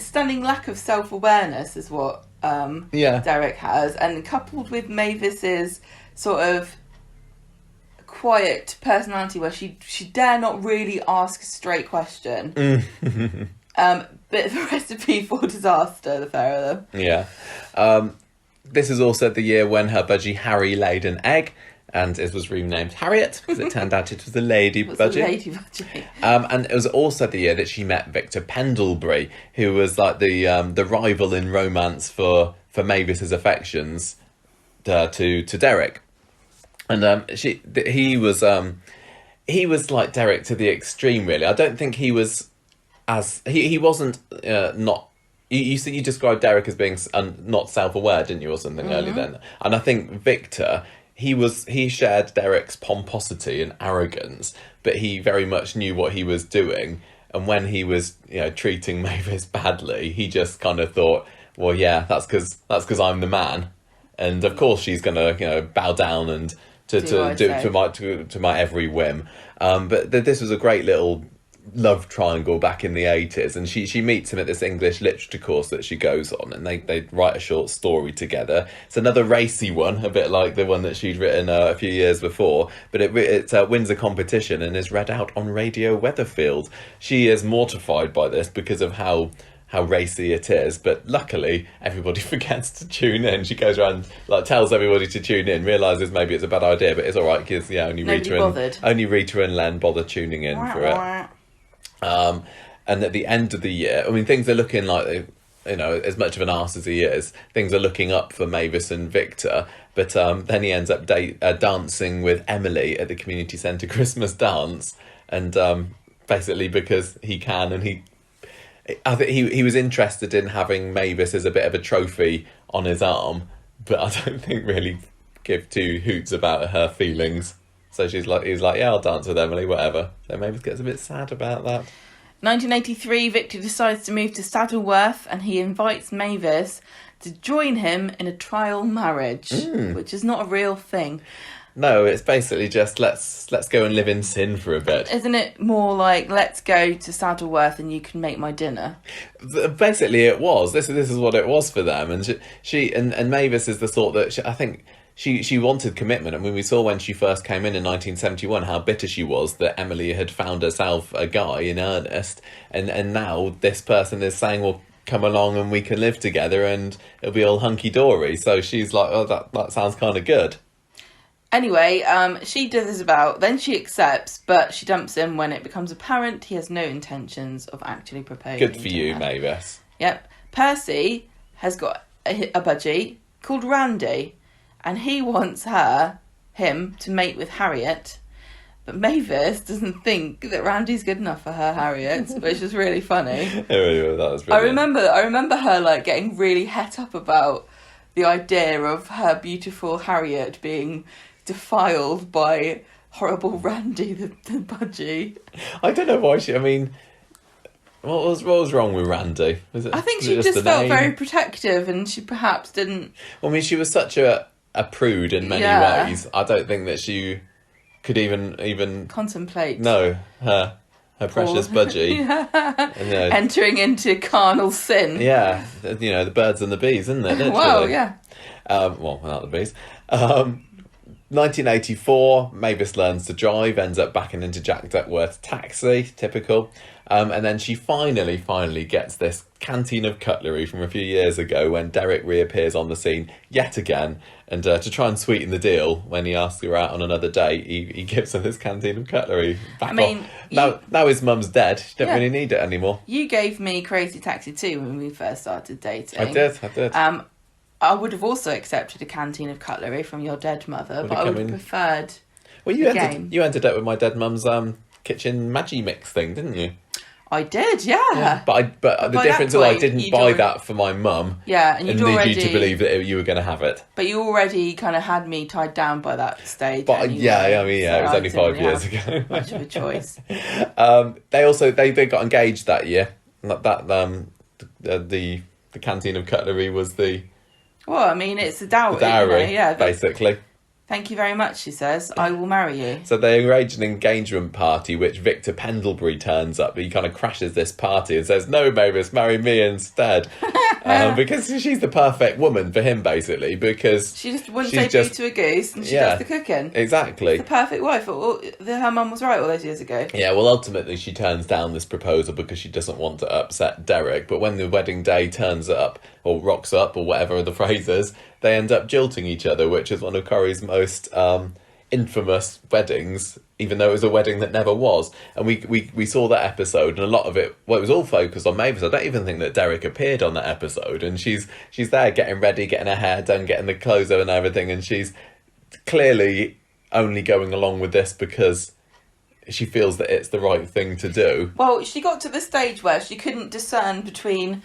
lack of self-awareness is what Derek has, and coupled with Mavis's sort of quiet personality where she dare not really ask a straight question. But the recipe for disaster, the pair of them. Yeah. This is also the year when her budgie Harry laid an egg, and it was renamed Harriet because it turned out it was a lady budgie. And it was also the year that she met Victor Pendlebury, who was like the rival in romance for Mavis's affections to Derek. And he was like Derek to the extreme, really. I don't think he was he wasn't not. You described Derek as being not self-aware, didn't you, or something early then? And I think Victor, he shared Derek's pomposity and arrogance, but he very much knew what he was doing. And when he was, treating Mavis badly, he just kind of thought, well, yeah, that's because I'm the man, and of course she's gonna, bow down and to my every whim. But this was a great little love triangle back in the 80s, and she meets him at this English literature course that she goes on, and they write a short story together. It's another racy one, a bit like the one that she'd written a few years before, but it wins a competition and is read out on Radio Weatherfield. She is mortified by this because of how racy it is, but luckily everybody forgets to tune in. She goes around, tells everybody to tune in, realises maybe it's a bad idea, but it's all right because only Rita and Len bother tuning in for it. And at the end of the year, I mean, things are looking like, as much of an arse as he is, things are looking up for Mavis and Victor. But then he ends up dancing with Emily at the community centre Christmas dance, and basically because he can, and I think he was interested in having Mavis as a bit of a trophy on his arm, but I don't think really give two hoots about her feelings. So he's like, yeah, I'll dance with Emily, whatever. So Mavis gets a bit sad about that. 1983, Victor decides to move to Saddleworth, and he invites Mavis to join him in a trial marriage, which is not a real thing. No, it's basically just let's go and live in sin for a bit. Isn't it more like, let's go to Saddleworth and you can make my dinner? Basically, it was. This is what it was for them, and she and Mavis is the sort that I think. She wanted commitment. I mean, we saw when she first came in 1971 how bitter she was that Emily had found herself a guy in earnest, and now this person is saying, well, come along and we can live together and it'll be all hunky-dory. So she's like, oh, that sounds kind of good. Anyway, she does then she accepts, but she dumps him when it becomes apparent he has no intentions of actually proposing. Good for you, Mavis. Yep. Percy has got a budgie called Randy, and he wants him to mate with Harriet, but Mavis doesn't think that Randy's good enough for her Harriet, which is really funny. That was brilliant. I remember her getting really het up about the idea of her beautiful Harriet being defiled by horrible Randy the budgie. I don't know why what was wrong with Randy? I think she just felt very protective, and she perhaps didn't. Well, I mean, she was such a prude in many ways. I don't think that she could even contemplate. No, her precious budgie. Entering into carnal sin. Yeah, the birds and the bees, isn't it? Literally. Well, yeah. Well, without the bees. 1984, Mavis learns to drive, ends up backing into Jack Duckworth's taxi, typical. And then she finally gets this canteen of cutlery from a few years ago when Derek reappears on the scene yet again. And to try and sweeten the deal, when he asks her out on another date, he gives her this canteen of cutlery back off. Now his mum's dead. She don't really need it anymore. You gave me Crazy Taxi 2 when we first started dating. I did. I would have also accepted a canteen of cutlery from your dead mother, but I would have preferred you ended up with my dead mum's kitchen Maggi mix thing, didn't you? I did, yeah. But the difference is I didn't buy that for my mum. Yeah, and need you to believe that you were going to have it. But you already kind of had me tied down by that stage. But anyway, it was only 5 years ago. Much of a choice. They got engaged that year. The canteen of cutlery was the. Well, I mean, it's a dowry. Basically. Thank you very much, she says. I will marry you. So they arrange an engagement party, which Victor Pendlebury turns up. He kind of crashes this party and says, "No, Mavis, marry me instead." Because she's the perfect woman for him, basically, because... She just wouldn't say boo to a goose, and she does the cooking. Exactly. The perfect wife. Her mum was right all those years ago. Yeah, well, ultimately she turns down this proposal because she doesn't want to upset Derek. But when the wedding day turns up, or rocks up, or whatever the phrase is, they end up jilting each other, which is one of Corrie's most infamous weddings, even though it was a wedding that never was. And we saw that episode, and a lot of it, it was all focused on Mavis. I don't even think that Derek appeared on that episode, and she's there getting ready, getting her hair done, getting the clothes on and everything, and she's clearly only going along with this because she feels that it's the right thing to do. Well, she got to the stage where she couldn't discern between,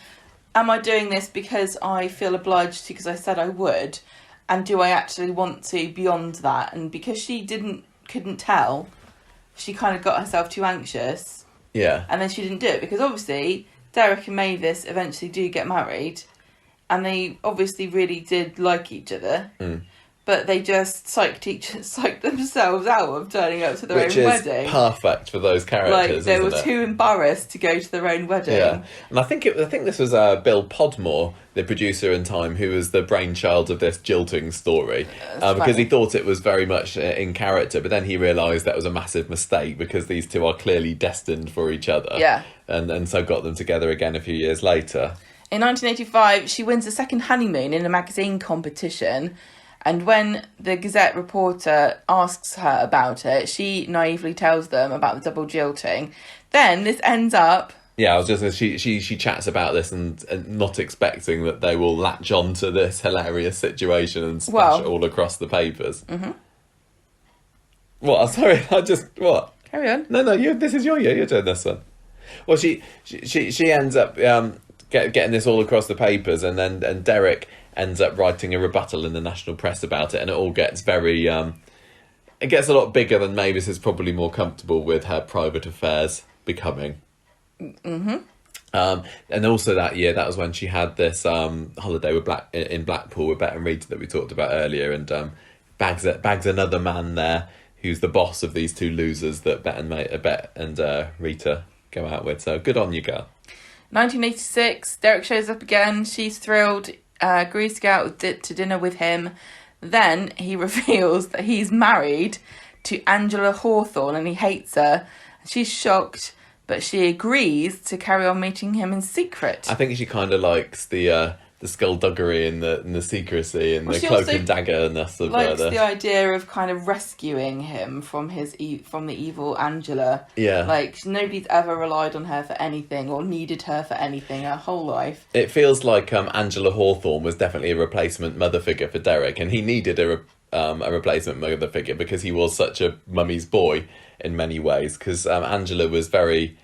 am I doing this because I feel obliged to because I said I would, and do I actually want to beyond that? And because she couldn't tell, she kind of got herself too anxious. Yeah. And then she didn't do it because obviously Derek and Mavis eventually do get married, and they obviously really did like each other. But they just psyched themselves out of turning up to their own wedding. Which is perfect for those characters, like, they were too embarrassed to go to their own wedding. Yeah, and I think this was Bill Podmore, the producer in Time, who was the brainchild of this jilting story, because he thought it was very much in character, but then he realised that was a massive mistake because these two are clearly destined for each other. Yeah. And so got them together again a few years later. In 1985, she wins a second honeymoon in a magazine competition. And when the Gazette reporter asks her about it, she naively tells them about the double jilting. Then this ends up... Yeah, I was just she chats about this and not expecting that they will latch on to this hilarious situation and splash it all across the papers. Mm-hmm. What? Sorry, what? Carry on. No, this is your year. You're doing this one. Well, she ends up getting this all across the papers, and Derek ends up writing a rebuttal in the national press about it, and it all gets very... it gets a lot bigger than Mavis is probably more comfortable with her private affairs becoming. Mm-hmm. And also that year, that was when she had this holiday in Blackpool with Bet and Rita that we talked about earlier, and bags another man there who's the boss of these two losers that Bet and Rita go out with. So good on you, girl. 1986, Derek shows up again. She's thrilled. Agrees to go out to dinner with him. Then he reveals that he's married to Angela Hawthorne and he hates her. She's shocked, but she agrees to carry on meeting him in secret. I think she kind of likes the skullduggery and the secrecy and the cloak and daggerness of likes the idea of kind of rescuing him from the evil Angela. Yeah, like nobody's ever relied on her for anything or needed her for anything her whole life. It feels like Angela Hawthorne was definitely a replacement mother figure for Derek, and he needed a replacement mother figure because he was such a mummy's boy in many ways. Because Angela was very...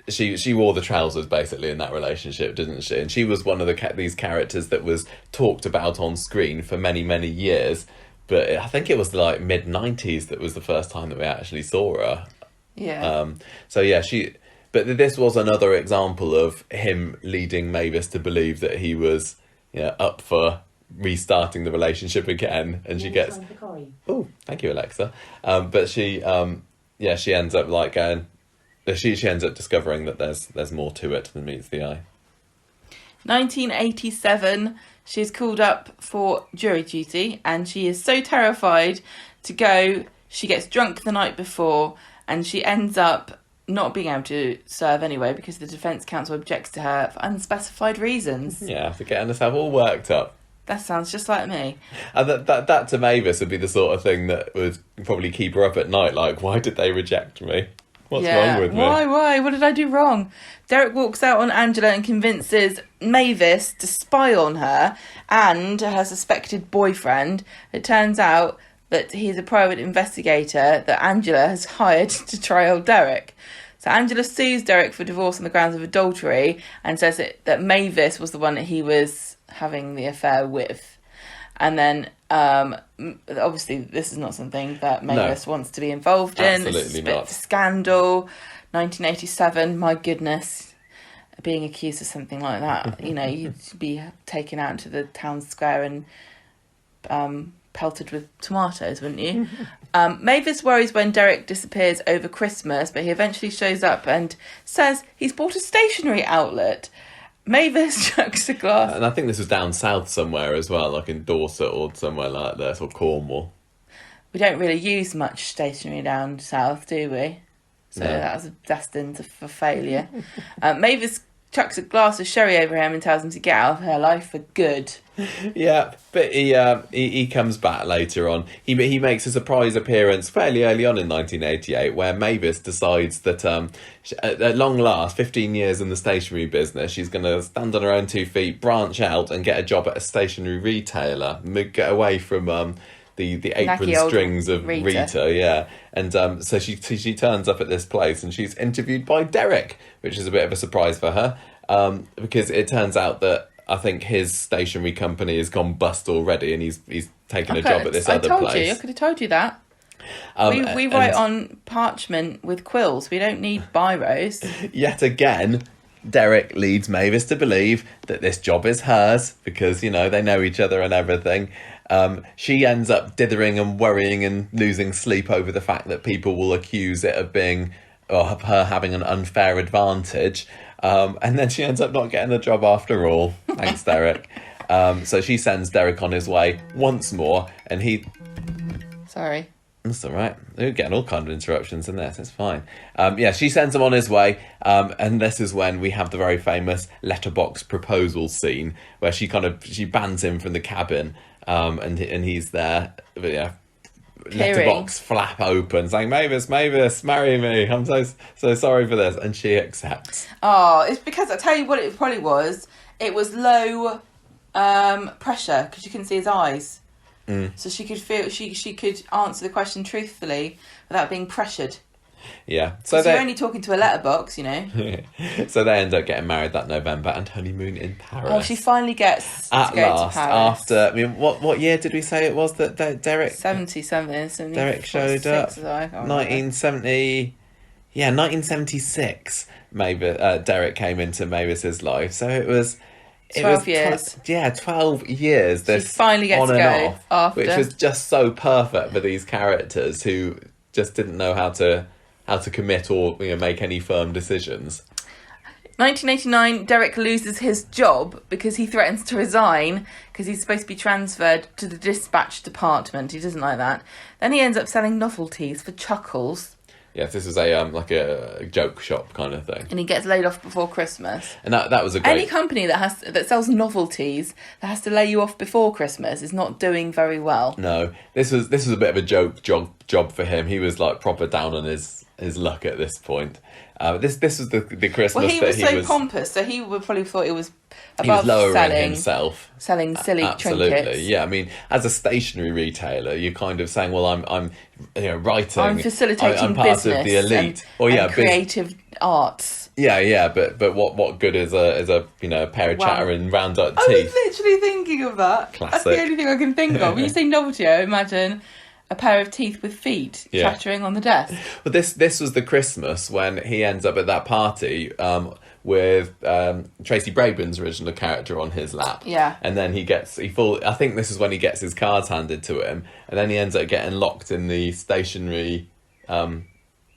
She wore the trousers basically in that relationship, didn't she? And she was one of these characters that was talked about on screen for many, many years. But I think it was like mid-90s that was the first time that we actually saw her. Yeah. But this was another example of him leading Mavis to believe that he was up for restarting the relationship again. And she gets... Oh, thank you, Alexa. But she ends up like going... She ends up discovering that there's more to it than meets the eye. 1987, she's called up for jury duty, and she is so terrified to go. She gets drunk the night before, and she ends up not being able to serve anyway because the defence counsel objects to her for unspecified reasons. Yeah, after getting herself all worked up. That sounds just like me. And that to Mavis would be the sort of thing that would probably keep her up at night. Like, why did they reject me? What's wrong with me? Why? What did I do wrong? Derek walks out on Angela and convinces Mavis to spy on her and her suspected boyfriend. It turns out that he's a private investigator that Angela has hired to trial Derek. So Angela sues Derek for divorce on the grounds of adultery and says that Mavis was the one that he was having the affair with. And then, obviously, this is not something that Mavis wants to be involved in. Absolutely It's a bit not. of a scandal. 1987, my goodness. Being accused of something like that, you'd be taken out into the town square and pelted with tomatoes, wouldn't you? Mavis worries when Derek disappears over Christmas, but he eventually shows up and says he's bought a stationery outlet. Mavis chucks a glass. And I think this was down south somewhere as well, like in Dorset or somewhere like this, or Cornwall. We don't really use much stationery down south, do we? So that was destined for failure. Mavis chucks a glass of sherry over him and tells him to get out of her life for good. Yeah, but he comes back later on. He makes a surprise appearance fairly early on in 1988, where Mavis decides that at long last, 15 years in the stationery business, she's going to stand on her own 2 feet, branch out, and get a job at a stationery retailer, get away from the apron strings of Rita, yeah. And so she turns up at this place and she's interviewed by Derek, which is a bit of a surprise for her, because it turns out that I think his stationery company has gone bust already, and he's taken a job at this other place. I could have told you that. We write on parchment with quills. We don't need biros. Yet again, Derek leads Mavis to believe that this job is hers because, they know each other and everything. She ends up dithering and worrying and losing sleep over the fact that people will accuse it of being, or of her having an unfair advantage. And then she ends up not getting a job after all. Thanks, Derek. So she sends Derek on his way once more, and he... Sorry. That's all right. We're getting all kinds of interruptions in this. It's fine. She sends him on his way, and this is when we have the very famous letterbox proposal scene where she bans him from the cabin, and he's there, letterbox flap open, saying, "Mavis, marry me. I'm so sorry for this," and she accepts. Oh, it's because I tell you what it probably was. It was low pressure because you couldn't see his eyes. So she could feel she could answer the question truthfully without being pressured. Yeah. So you're only talking to a letterbox, So they end up getting married that November and honeymoon in Paris. Oh, she finally gets at to go last, to Paris. after what year did we say it was that Derek 70-something. Derek showed up? 1970. Yeah, 1976. Maybe Derek came into Mavis's life, so it was 12 years. 12 years. This she finally gets on to and go off, after, which was just so perfect for these characters who just didn't know how to commit or make any firm decisions. 1989, Derek loses his job because he threatens to resign because he's supposed to be transferred to the dispatch department. He doesn't like that. Then he ends up selling novelties for Chuckles. Yes, this was a joke shop kind of thing. And he gets laid off before Christmas. And that was a great... Any company that sells novelties that has to lay you off before Christmas is not doing very well. No, this was a bit of a joke job for him. He was proper down on his luck at this point. This was the Christmas well, he that was he so was... pompous, so he would probably thought it was above he was lowering himself. Selling silly Absolutely, trinkets. yeah. I mean, as a stationery retailer, you're kind of saying, well, I'm writing... I'm facilitating I'm part business of the elite. and creative arts. Yeah, but what good is a pair of chattering round up teeth? I was literally thinking of that. Classic. That's the only thing I can think of. When you say novelty, I imagine a pair of teeth with feet chattering on the desk. Well, this was the Christmas when he ends up at that party with Tracy Brabin's original character on his lap. Yeah. And then I think this is when he gets his cards handed to him, and then he ends up getting locked in the stationery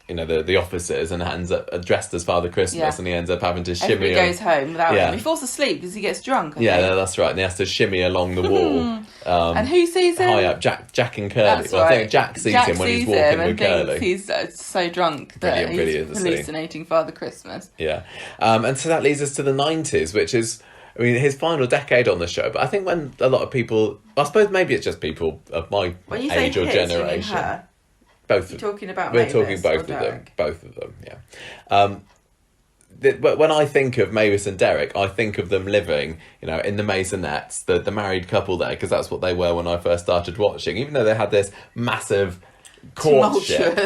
the officers, and ends up dressed as Father Christmas, and he ends up having to shimmy. Everybody goes home without him. He falls asleep because he gets drunk. I think. That's right. And he has to shimmy along the wall. And who sees him? High up, Jack and Curly. That's right. I think Jack sees him when he's walking with Curly. He's so drunk that he's hallucinating Father Christmas. Yeah. And so that leads us to the 90s, which is, his final decade on the show. But I think when a lot of people, I suppose maybe it's just people of my age or generation. Both. You're talking about We're Mavis talking both of them. Both of them, yeah. But when I think of Mavis and Derek, I think of them living, in the Maisonettes, the married couple there, because that's what they were when I first started watching. Even though they had this massive courtship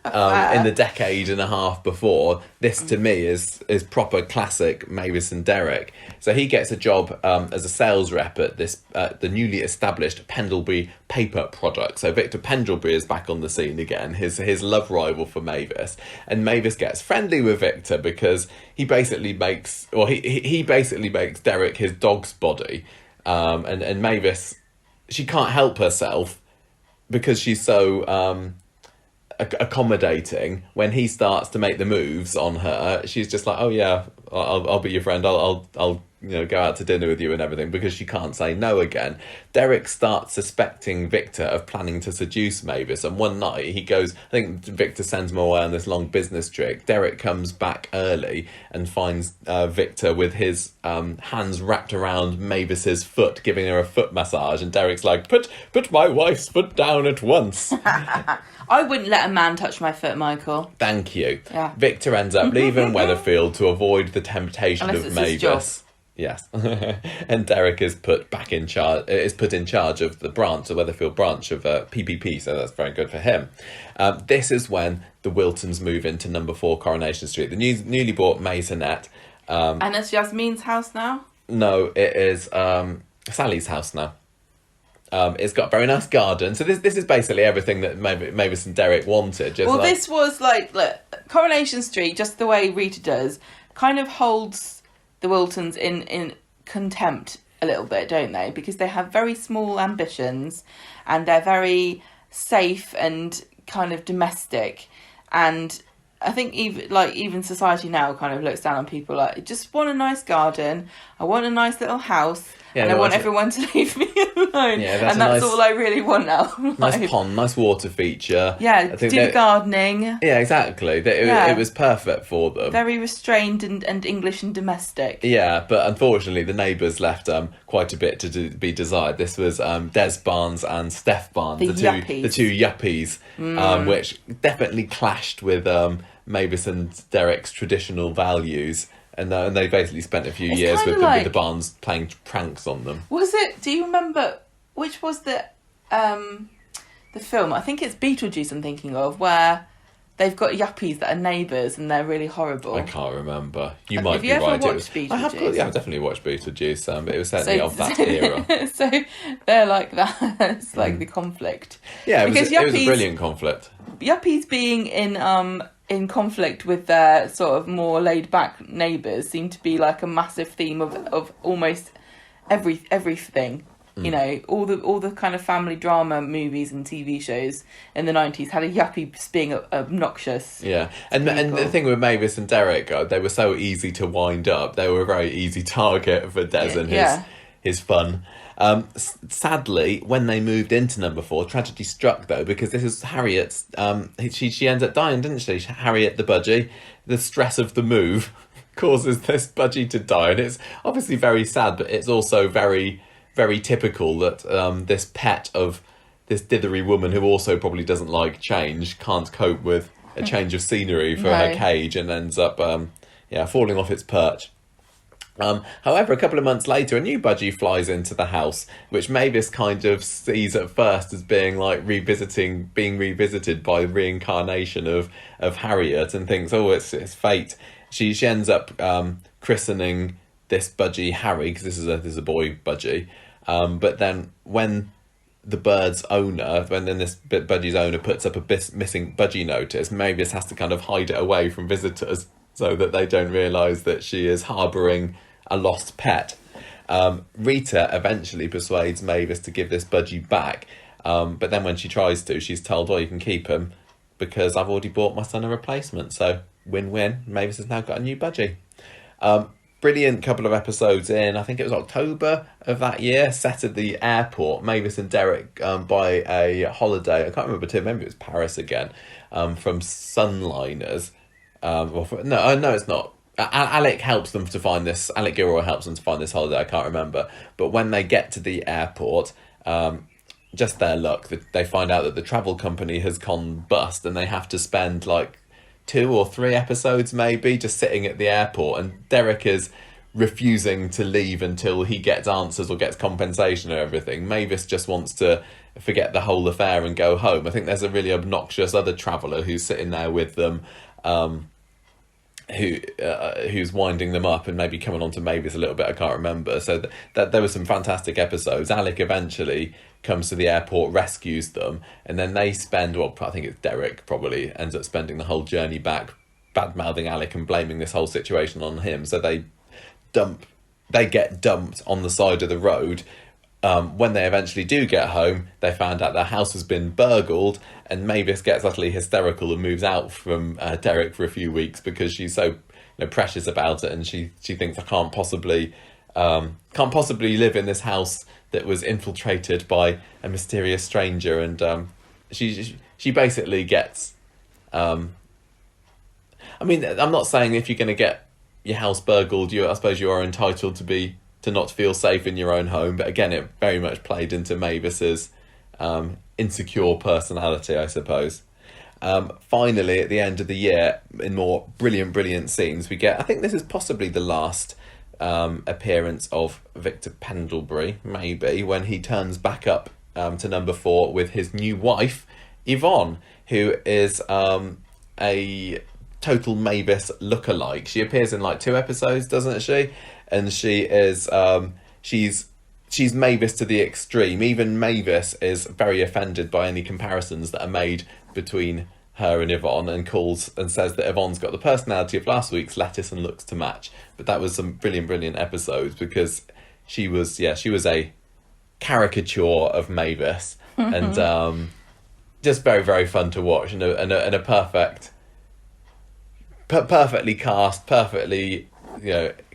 in the decade and a half before, this to me is proper classic Mavis and Derek. So he gets a job as a sales rep at the newly established Pendlebury paper product. So Victor Pendlebury is back on the scene again, his love rival for Mavis, and Mavis gets friendly with Victor because he basically makes Derek his dog's body, and Mavis, she can't help herself because she's so accommodating. When he starts to make the moves on her, she's just like, oh yeah, I'll be your friend, I'll go out to dinner with you and everything, because she can't say no again. Derek starts suspecting Victor of planning to seduce Mavis, and one night he goes, I think Victor sends him away on this long business trip. Derek comes back early and finds Victor with his hands wrapped around Mavis's foot, giving her a foot massage, and Derek's like, put my wife's foot down at once. I wouldn't let a man touch my foot, Michael. Thank you. Yeah. Victor ends up leaving Weatherfield to avoid the temptation Unless of it's his job. Mavis. Yes. And Derek is put in charge of the branch, the Weatherfield branch of PPP, so that's very good for him. This is when the Wiltons move into number 4 Coronation Street, the newly bought maisonette. And it's Yasmin's house now? No, it is Sally's house now. It's got a very nice garden. So this is basically everything that Mavis and Derek wanted. This was look, Coronation Street, just the way Rita does, kind of holds the Wiltons in contempt a little bit, don't they? Because they have very small ambitions and they're very safe and kind of domestic. And I think even society now kind of looks down on people like, I just want a nice garden, I want a nice little house, and I want everyone to leave me alone. Yeah, and that's all I really want now. Nice pond, nice water feature. Yeah, do gardening. Yeah, exactly. It was perfect for them. Very restrained and English and domestic. Yeah, but unfortunately the neighbours left quite a bit to be desired. This was Des Barnes and Steph Barnes, the two yuppies, which definitely clashed with Mavis and Derek's traditional values. And they basically spent a few years with the Barnes playing pranks on them. Was it? Do you remember which was the film? I think it's Beetlejuice I'm thinking of, where they've got yuppies that are neighbours and they're really horrible. I can't remember. You might be right. Have you ever watched Beetlejuice? I've definitely watched Beetlejuice, but it was certainly of that era. So they're like that. It's like the conflict. Yeah, it was a brilliant conflict. Yuppies being in conflict with their sort of more laid-back neighbours seem to be like a massive theme of almost everything. All the kind of family drama movies and TV shows in the 90s had a yuppie being obnoxious. Yeah, and the thing with Mavis and Derek, they were so easy to wind up. They were a very easy target for Des and his fun. Sadly, when they moved into number 4, tragedy struck though, because this is Harriet's. She ends up dying, didn't she? Harriet the budgie. The stress of the move causes this budgie to die, and it's obviously very sad, but it's also very, very typical that this pet of this dithery woman, who also probably doesn't like change, can't cope with a change of scenery for her cage, and ends up falling off its perch. However, a couple of months later, a new budgie flies into the house, which Mavis kind of sees at first as being like being revisited by the reincarnation of Harriet, and thinks, oh, it's fate. She ends up christening this budgie Harry, because this is a boy budgie. But then when this budgie's owner puts up a missing budgie notice, Mavis has to kind of hide it away from visitors, so that they don't realise that she is harbouring a lost pet. Rita eventually persuades Mavis to give this budgie back, but then when she tries to, she's told, well, you can keep him, because I've already bought my son a replacement. So win-win. Mavis has now got a new budgie. Brilliant couple of episodes in. I think it was October of that year, set at the airport. Mavis and Derek buy a holiday. I can't remember too. Maybe it was Paris again, from Sunliners. No, it's not. Alec helps them to find this. Alec Gilroy helps them to find this holiday. I can't remember. But when they get to the airport, just their luck, they find out that the travel company has gone bust, and they have to spend like 2 or 3 episodes maybe just sitting at the airport, and Derek is refusing to leave until he gets answers or gets compensation or everything. Mavis just wants to forget the whole affair and go home. I think there's a really obnoxious other traveller who's sitting there with them, who's winding them up and maybe coming on to Mavis a little bit. I can't remember. So that there were some fantastic episodes. Alec eventually comes to the airport, rescues them, and then they spend, well, I think it's Derek probably ends up spending the whole journey back bad-mouthing Alec and blaming this whole situation on him. So they get dumped on the side of the road. When they eventually do get home, they find out their house has been burgled, and Mavis gets utterly hysterical and moves out from Derek for a few weeks because she's so precious about it, and she thinks, I can't possibly live in this house that was infiltrated by a mysterious stranger. And she basically gets. I mean, I'm not saying if you're going to get your house burgled, I suppose you are entitled to not feel safe in your own home. But again, it very much played into Mavis's insecure personality, I suppose. Finally, at the end of the year, in more brilliant scenes, we get, I think this is possibly the last appearance of Victor Pendlebury, maybe, when he turns back up to number 4 with his new wife, Yvonne, who is a total Mavis lookalike. She appears in like 2 episodes, doesn't she? And she is she's Mavis to the extreme. Even Mavis is very offended by any comparisons that are made between her and Yvonne, and calls and says that Yvonne's got the personality of last week's lettuce and looks to match. But that was some brilliant episodes, because she was a caricature of Mavis, and just very fun to watch, and a perfectly cast, perfectly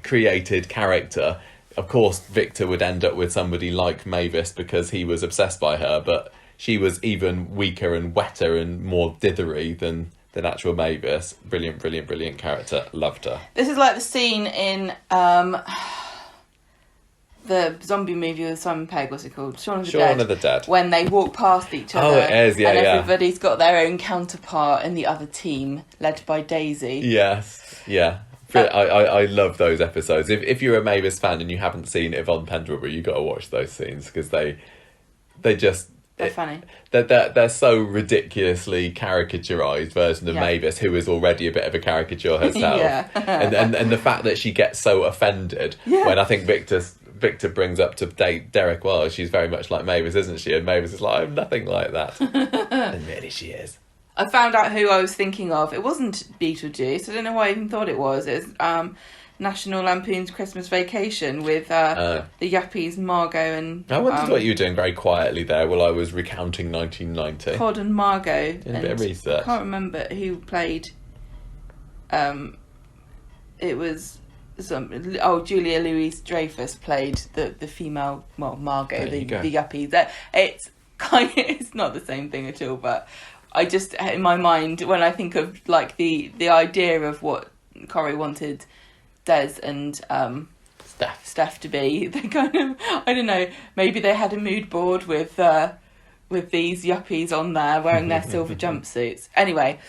created character. Of course, Victor would end up with somebody like Mavis because he was obsessed by her, but she was even weaker and wetter and more dithery than actual Mavis. Brilliant character. Loved her. This is like the scene in the zombie movie with Simon Pegg. What's it called? Shaun of the Dead. When they walk past each other. Oh, it is, yeah, and yeah. Everybody's got their own counterpart in the other team, led by Daisy. Yes, yeah. I love those episodes. If you're a Mavis fan and you haven't seen Yvonne Pendlebury, you've got to watch those scenes, because they're funny. They're so ridiculously caricaturized version of Mavis, who is already a bit of a caricature herself. Yeah. and the fact that she gets so offended when I think Victor brings up to date Derek, well, she's very much like Mavis, isn't she? And Mavis is like, I'm nothing like that. And really she is. I found out who I was thinking of. It wasn't Beetlejuice. I don't know why I even thought it was. It was National Lampoon's Christmas Vacation with the yuppies Margot and... I wondered what you were doing very quietly there while I was recounting 1990. Pod and Margot. Doing a bit of research. I can't remember who played... it was... Julia Louis-Dreyfus played the female... Well, Margot, the yuppies. It's not the same thing at all, but... I just, in my mind, when I think of like the idea of what Corrie wanted Des and Steph to be, they kind of, I don't know, maybe they had a mood board with these yuppies on there wearing their silver jumpsuits. Anyway,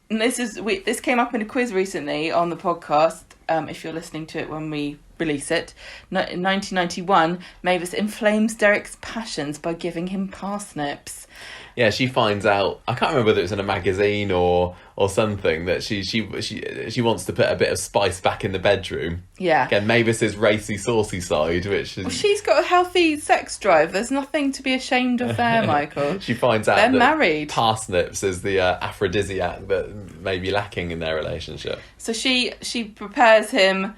this came up in a quiz recently on the podcast. If you're listening to it when we release it, in 1991, Mavis inflames Derek's passions by giving him parsnips. Yeah, she finds out, I can't remember whether it was in a magazine or something, that she wants to put a bit of spice back in the bedroom. Yeah. Again, Mavis's racy, saucy side, which is... Well, she's got a healthy sex drive. There's nothing to be ashamed of there, Michael. She finds out they're that married. Parsnips is the aphrodisiac that may be lacking in their relationship. So she prepares him...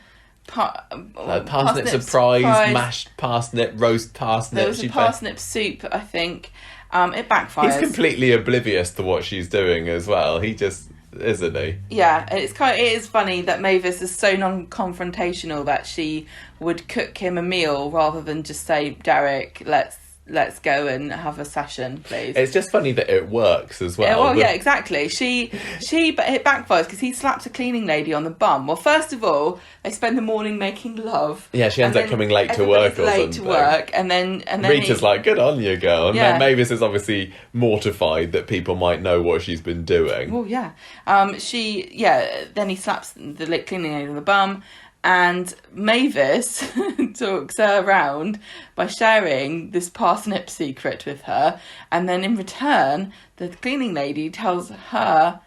parsnip surprise, mashed parsnip, roast parsnip. There was a parsnip soup, I think. It backfires. He's completely oblivious to what she's doing as well. He just... Isn't he? Yeah, it is funny that Mavis is so non-confrontational that she would cook him a meal rather than just say, Derek, let's go and have a session, please. It's just funny that it works as well. Well, yeah, exactly. But it backfires because he slaps a cleaning lady on the bum. Well, first of all, they spend the morning making love. Yeah, she ends up coming late to work or something. To work, and then Rita's like, "Good on you, girl." And then Mavis is obviously mortified that people might know what she's been doing. Well, yeah. Then he slaps the cleaning lady on the bum. And Mavis talks her around by sharing this parsnip secret with her. And then in return, the cleaning lady tells her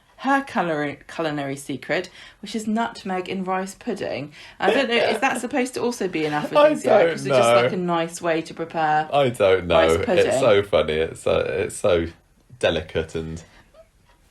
culinary secret, which is nutmeg in rice pudding. I don't know, is that supposed to also be an aphrodisiac? I don't know. Is it just like a nice way to prepare I don't know. rice pudding? It's so funny. It's so delicate and...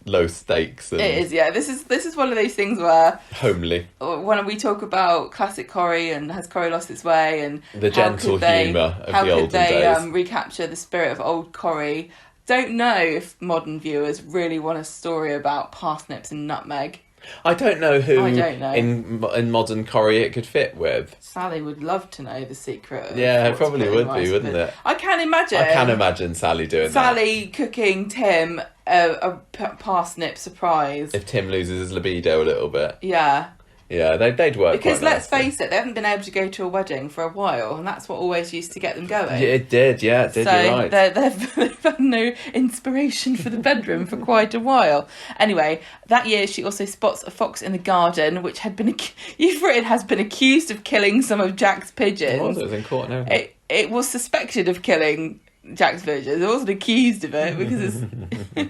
low stakes. And it is, yeah. This is one of those things where homely. When we talk about classic Corrie and has Corrie lost its way and the gentle humour of the olden days. How could they recapture the spirit of old Corrie? Don't know if modern viewers really want a story about parsnips and nutmeg. I don't know who in modern Corrie it could fit with. Sally would love to know the secret. Yeah, it probably would be, wouldn't it? I can imagine Sally doing that. Sally cooking Tim a parsnip surprise. If Tim loses his libido a little bit. Yeah. Yeah, they'd work. Because let's face it, they haven't been able to go to a wedding for a while, and that's what always used to get them going. Yeah, it did, you're right. They've had no inspiration for the bedroom for quite a while. Anyway, that year she also spots a fox in the garden, which has been accused of killing some of Jack's pigeons. It was in court and everything. It was suspected of killing Jack's pigeons. It wasn't accused of it, because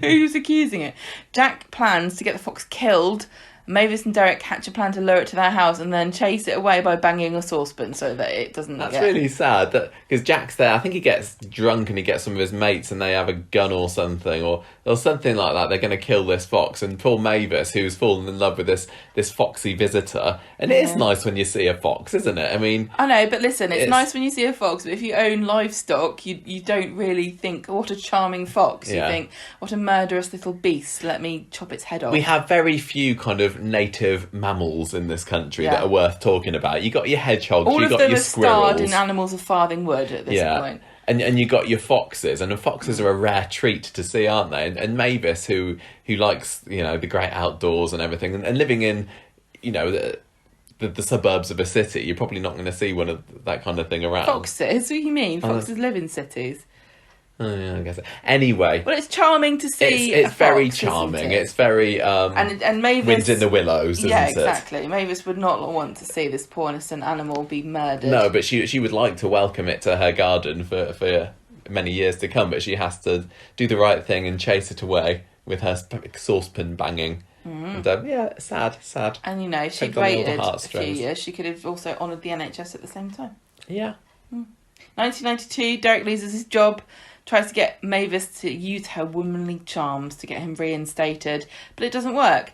who was accusing it? Jack plans to get the fox killed. Mavis and Derek hatch a plan to lure it to their house and then chase it away by banging a saucepan so that it doesn't That's really sad, because Jack's there. I think he gets drunk and he gets some of his mates and they have a gun or something, or something like that. They're going to kill this fox, and poor Mavis, who's fallen in love with this foxy visitor. And it is nice when you see a fox, isn't it? I mean... I know, but listen, it's nice when you see a fox, but if you own livestock, you don't really think, what a charming fox. You think, what a murderous little beast, let me chop its head off. We have very few kind of native mammals in this country that are worth talking about. You got your hedgehogs, you got your squirrels. All of them are starred in Animals of Farthing Wood at this point. And you got your foxes, and the foxes are a rare treat to see, aren't they? And Mavis, who likes the great outdoors and everything, and living in the suburbs of a city, you're probably not going to see one of that kind of thing around. Foxes? What do you mean? Foxes live in cities. Oh, yeah, I guess. Anyway, well, it's charming to see. It's very charming. It's very and Mavis, wind in the willows, isn't it? Yeah, exactly. Mavis would not want to see this poor innocent animal be murdered. No, but she would like to welcome it to her garden for many years to come. But she has to do the right thing and chase it away with her saucepan banging. And, sad. And she waited a few years. She could have also honoured the NHS at the same time. Yeah. 1992, Derek loses his job. Tries to get Mavis to use her womanly charms to get him reinstated, but it doesn't work.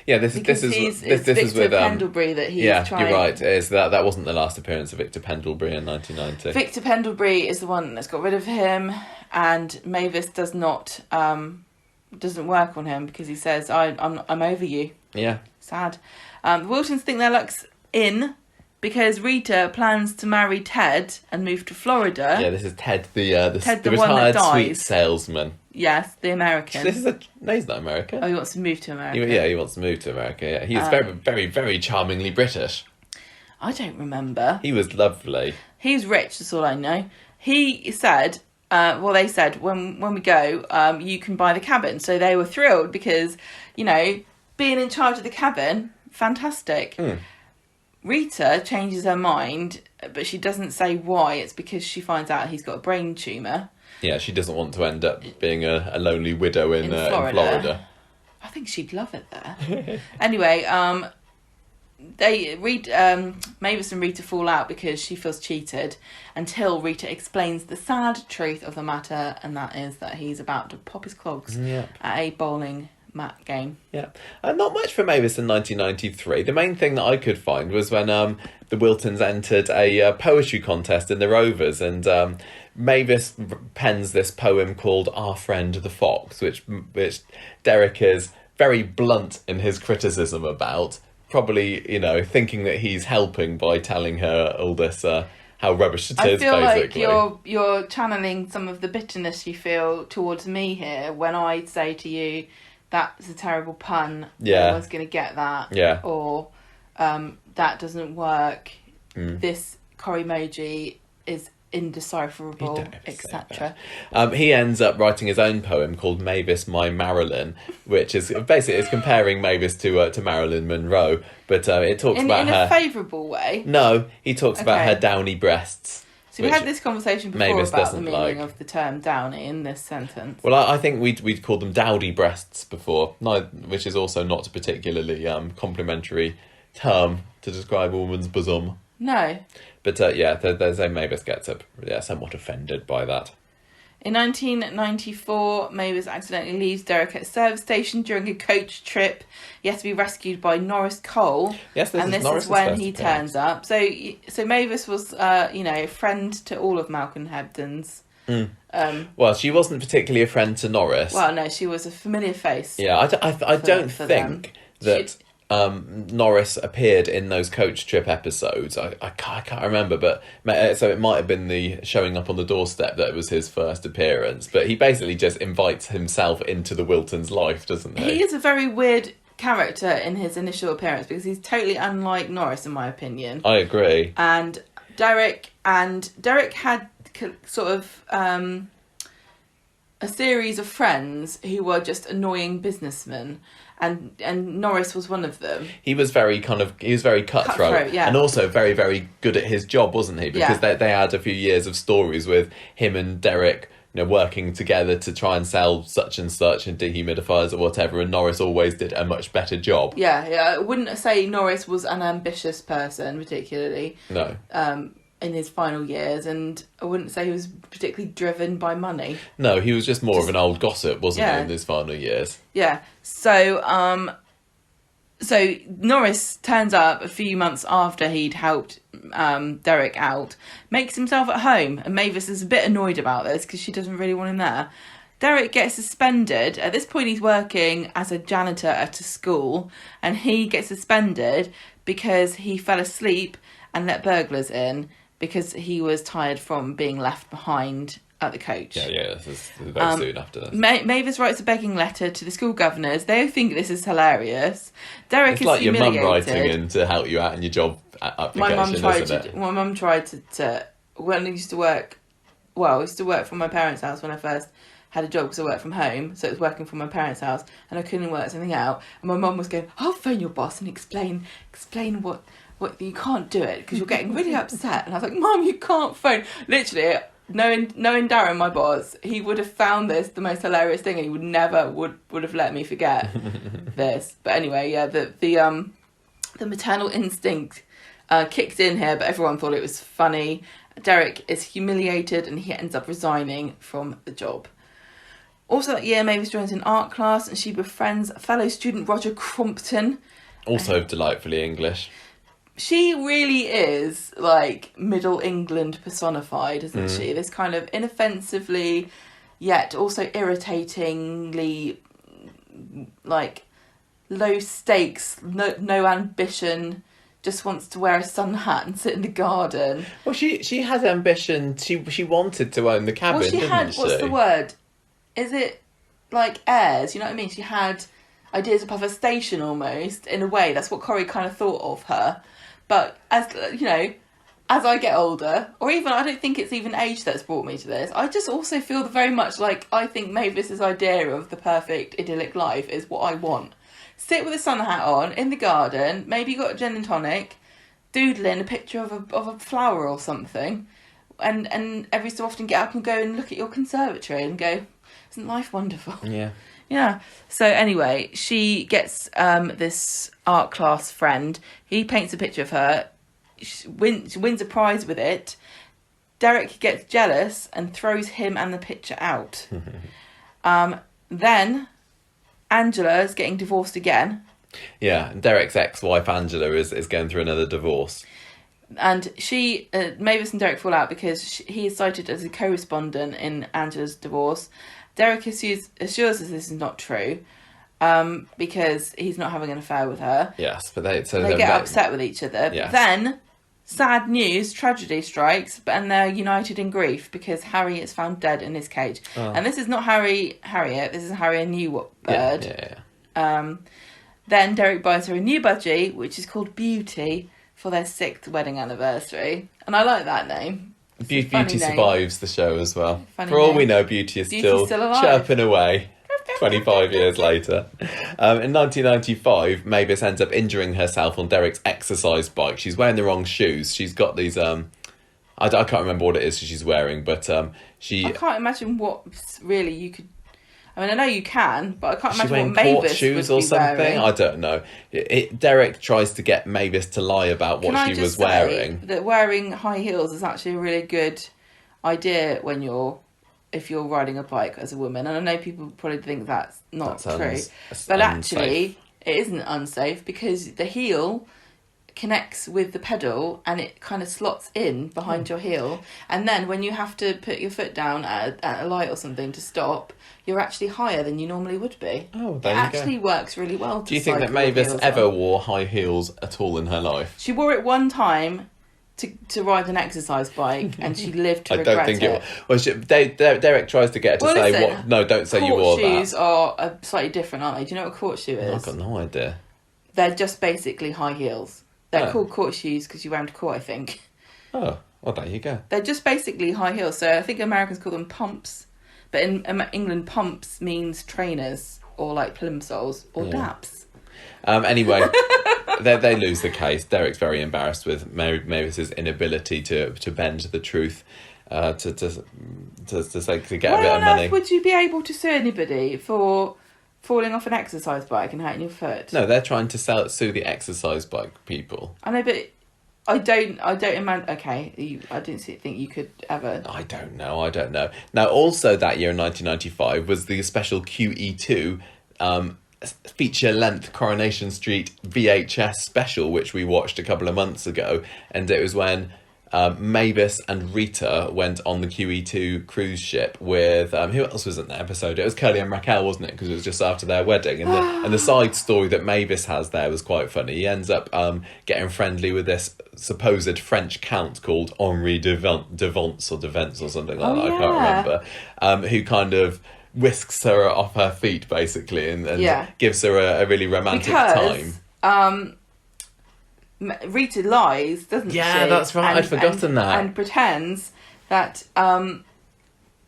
This is with Pendlebury that he's trying. You're right. That wasn't the last appearance of Victor Pendlebury in 1990. Victor Pendlebury is the one that's got rid of him, and Mavis doesn't work on him because he says, "I'm over you." Yeah, sad. The Wiltons think their luck's in, because Rita plans to marry Ted and move to Florida. Yeah, this is Ted, the retired sweet salesman. Yes, the American. No, he's not American. Oh, he wants to move to America. He wants to move to America. Yeah, he's very, very, very charmingly British. I don't remember. He was lovely. He's rich. That's all I know. He said, they said when we go, you can buy the cabin. So they were thrilled because, being in charge of the cabin, fantastic. Rita changes her mind, but she doesn't say why. It's because she finds out he's got a brain tumour. Yeah, she doesn't want to end up being a lonely widow in Florida. I think she'd love it there. Anyway, Mavis and Rita fall out because she feels cheated until Rita explains the sad truth of the matter, and that is that he's about to pop his clogs at a bowling mat game. Yeah. Not much for Mavis in 1993. The main thing that I could find was when the Wiltons entered a poetry contest in the Rovers, and Mavis pens this poem called Our Friend the Fox, which Derek is very blunt in his criticism about, probably, thinking that he's helping by telling her all this, how rubbish it is, feel basically. like you're channeling some of the bitterness you feel towards me here when I say to you, that's a terrible pun, no one's going to get that, or that doesn't work, this Corrie emoji is indecipherable, etc. He ends up writing his own poem called Mavis My Marilyn, which is basically it's comparing Mavis to Marilyn Monroe, but it talks about her in a favourable way. No, he talks about her downy breasts. So we had this conversation before Mavis about the meaning like. of the term downy in this sentence. Well, I think we'd called them dowdy breasts before, which is also not a particularly complimentary term to describe a woman's bosom. No. But Mavis gets somewhat offended by that. In 1994, Mavis accidentally leaves Derek at a service station during a coach trip. He has to be rescued by Norris Cole. Yes, this is when he turns up. So Mavis was, a friend to all of Malcolm Hebden's. Well, she wasn't particularly a friend to Norris. Well, no, she was a familiar face. Yeah, I don't think that Norris appeared in those coach trip episodes. I can't remember, but so it might have been the showing up on the doorstep that was his first appearance. But he basically just invites himself into the Wiltons' life, doesn't he? He is a very weird character in his initial appearance because he's totally unlike Norris, in my opinion. I agree. And Derek had sort of a series of friends who were just annoying businessmen. And Norris was one of them. He was very cutthroat, yeah. And also very, very good at his job, wasn't he? Because they had a few years of stories with him and Derek, working together to try and sell such and such and dehumidifiers or whatever, and Norris always did a much better job. Yeah. I wouldn't say Norris was an ambitious person, particularly. No. In his final years, and I wouldn't say he was particularly driven by money. No, he was just more of an old gossip, wasn't he, in his final years? Yeah. So Norris turns up a few months after he'd helped Derek out, makes himself at home, and Mavis is a bit annoyed about this because she doesn't really want him there. Derek gets suspended. At this point, he's working as a janitor at a school, and he gets suspended because he fell asleep and let burglars in, because he was tired from being left behind at the coach. Yeah, this is very soon after this. Mavis writes a begging letter to the school governors. They think this is hilarious. Derek is like humiliated. your mum writing in to help you out in your job application, My mum tried to when I used to work, I used to work from my parents' house when I first had a job because I worked from home, so it was working from my parents' house, and I couldn't work something out. And my mum was going, I'll phone your boss and explain what you can't do it because you're getting really upset. And I was like, Mum, you can't phone. Literally, knowing Darren, my boss, he would have found this the most hilarious thing, and he would never would have let me forget this. But anyway, the maternal instinct kicked in here, but everyone thought it was funny. Derek is humiliated, and he ends up resigning from the job. Also that year, Mavis joins an art class, and she befriends fellow student Roger Crompton. Also delightfully English. She really is like Middle England personified, isn't she? This kind of inoffensively, yet also irritatingly, like, low stakes, no ambition, just wants to wear a sun hat and sit in the garden. Well, she had ambition. She wanted to own the cabin, didn't she? What's the word? Is it like airs? You know what I mean? She had ideas above her station almost, in a way. That's what Corrie kind of thought of her. But as I get older, or even, I don't think it's even age that's brought me to this, I just also feel very much like I think Mavis's idea of the perfect idyllic life is what I want. Sit with a sun hat on, in the garden, maybe you got a gin and tonic, doodling a picture of a flower or something, and every so often get up and go and look at your conservatory and go, isn't life wonderful? Yeah. Yeah. So anyway, she gets this art class friend. He paints a picture of her. She wins a prize with it. Derek gets jealous and throws him and the picture out. Then, Angela is getting divorced again. Yeah, and Derek's ex-wife Angela is going through another divorce. And Mavis and Derek fall out because he is cited as a co-respondent in Angela's divorce. Derek assures us this is not true, because he's not having an affair with her. Yes, but they get upset with each other. Yes. But then, sad news, tragedy strikes, and they're united in grief because Harry is found dead in his cage. Oh. And this is not Harriet, this is Harry a new bird. Yeah. Then Derek buys her a new budgie, which is called Beauty, for their 6th wedding anniversary. And I like that name. Beauty survives the show as well. Funny For all name. we know, Beauty is still alive. chirping away 25 years later. In 1995, Mavis ends up injuring herself on Derek's exercise bike. She's wearing the wrong shoes. She's got these... I can't remember what it is she's wearing, but she... I can't imagine what really you could... I mean, I know you can, but I can't She's imagine wearing what court Mavis shoes would or be something. wearing. I don't know. Derek tries to get Mavis to lie about what she was wearing. That wearing high heels is actually a really good idea if you're riding a bike as a woman. And I know people probably think that's not true, but actually it isn't unsafe because the heel connects with the pedal and it kind of slots in behind your heel, and then when you have to put your foot down at a light or something to stop, you're actually higher than you normally would be. Oh, there it you actually works really well. Do you think that Mavis ever wore high heels at all in her life? She wore it one time to ride an exercise bike, and she lived to regret it. Well, Derek tries to get her to say listen, what. No, don't say you wore that. Court shoes are slightly different, aren't they? Do you know what a court shoe is? I've got no idea. They're just basically high heels. They're Oh. called court shoes because you wear them to court, I think. Oh, well, there you go. They're just basically high heels. So I think Americans call them pumps. But in England, pumps means trainers or like plimsolls or daps. Anyway, they lose the case. Derek's very embarrassed with Mavis's inability to bend the truth, to get a bit Why of on money. earth would you be able to sue anybody for falling off an exercise bike and hurting your foot? No, they're trying to sue the exercise bike people. I know, but I don't imagine. Okay, I didn't think you could ever. I don't know. Now, also that year in 1995 was the special QE2 feature-length Coronation Street VHS special, which we watched a couple of months ago, and it was when Mavis and Rita went on the QE2 cruise ship with who else was in that episode? It was Curly and Raquel, wasn't it? Because it was just after their wedding, and the side story that Mavis has there was quite funny. He ends up getting friendly with this supposed French count called Henri de Vence or something like that. I can't remember. Who kind of whisks her off her feet basically, and gives her a really romantic time. Rita lies, doesn't she? Yeah, that's right. I'd forgotten that. And pretends that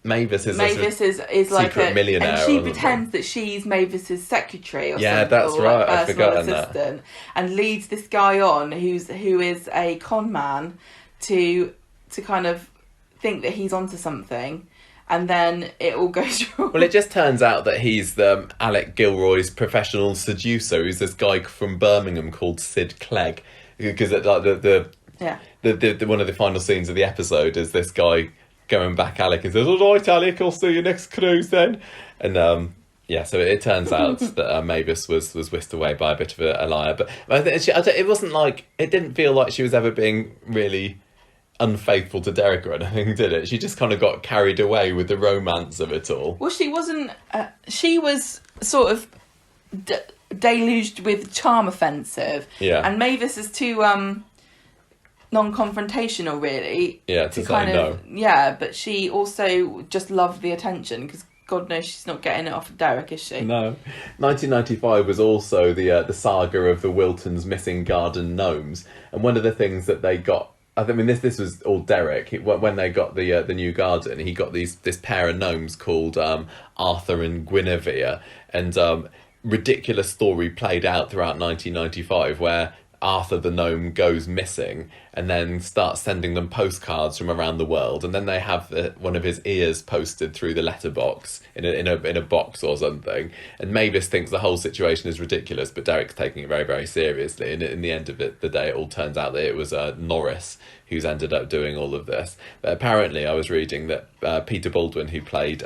Mavis is like secret millionaire, and she pretends that she's Mavis's secretary or something. That's right. Like I'd forgotten assistant, and leads this guy on who is a con man to kind of think that he's onto something. And then it all goes wrong. Well, it just turns out that he's the Alec Gilroy's professional seducer, who's this guy from Birmingham called Sid Clegg. Because like the one of the final scenes of the episode is this guy going back Alec and says, "All right, Alec, I'll see you next cruise then." And so it turns out that Mavis was whisked away by a bit of a liar. But it wasn't like, it didn't feel like she was ever being really unfaithful to Derek or anything, did it? She just kind of got carried away with the romance of it all. Well, she wasn't. She was sort of deluged with charm offensive. Yeah. And Mavis is too non-confrontational, really. Yeah, to say no. Yeah, but she also just loved the attention because God knows she's not getting it off of Derek, is she? No. 1995 was also the saga of the Wiltons' missing garden gnomes, and one of the things that they got. I mean, this was all Derek. When they got the new garden, he got this pair of gnomes called Arthur and Guinevere, and ridiculous story played out throughout 1995 where Arthur the gnome goes missing and then starts sending them postcards from around the world, and then they have one of his ears posted through the letterbox in a box or something, and Mavis thinks the whole situation is ridiculous, but Derek's taking it very, very seriously, and in the end of the day it all turns out that it was Norris who's ended up doing all of this. But apparently I was reading that Peter Baldwin, who played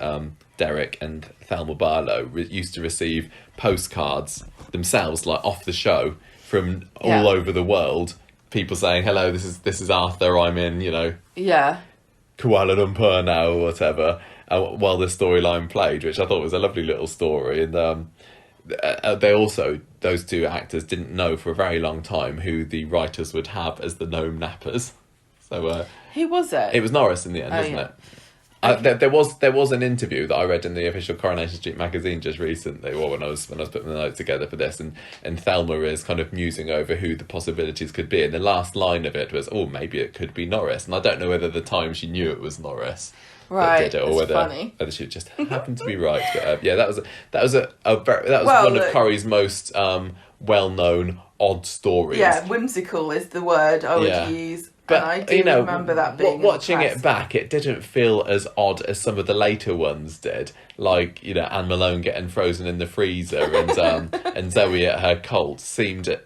Derek, and Thelma Barlow used to receive postcards themselves, like off the show, from all over the world. People saying, "Hello, this is Arthur. I'm in, Kuala Lumpur now," or whatever. While the storyline played, which I thought was a lovely little story, and they also, those two actors didn't know for a very long time who the writers would have as the gnome nappers. So who was it? It was Norris in the end, wasn't it? Okay. There was an interview that I read in the official Coronation Street magazine just recently, or when I was putting the notes together for this, and Thelma is kind of musing over who the possibilities could be, and the last line of it was, "Oh, maybe it could be Norris," and I don't know whether at the time she knew it was Norris. Right, that did it, or whether she just happened to be right. But that was one of Corrie's most well-known odd stories. Yeah, whimsical is the word I would use. But and I do remember that being watching it back, it didn't feel as odd as some of the later ones did. Like, Anne Malone getting frozen in the freezer and Zoe at her cult seemed a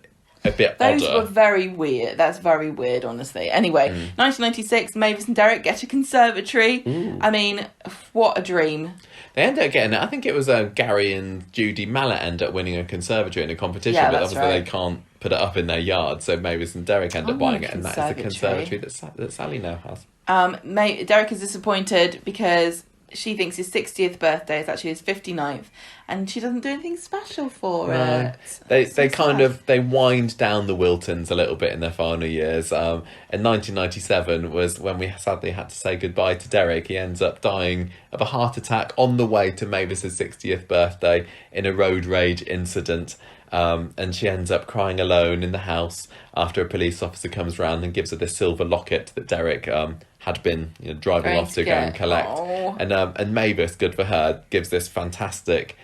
bit Those odder. were very weird. That's very weird, honestly. Anyway, 1996, Mavis and Derek get a conservatory. Ooh. I mean, what a dream. They ended up getting it. I think it was Gary and Judy Mallet end up winning a conservatory in a competition, Yeah, but that's obviously right. they can't put it up in their yard, so Mavis and Derek end up buying it, and that is the conservatory that Sally now has. Derek is disappointed because she thinks his 60th birthday is actually his 59th, and she doesn't do anything special for it. They wind down the Wiltons a little bit in their final years. And 1997 was when we sadly had to say goodbye to Derek. He ends up dying of a heart attack on the way to Mavis's 60th birthday in a road rage incident. And she ends up crying alone in the house after a police officer comes round and gives her this silver locket that Derek had been driving off to go and collect. Oh. And Mavis, good for her, gives this fantastic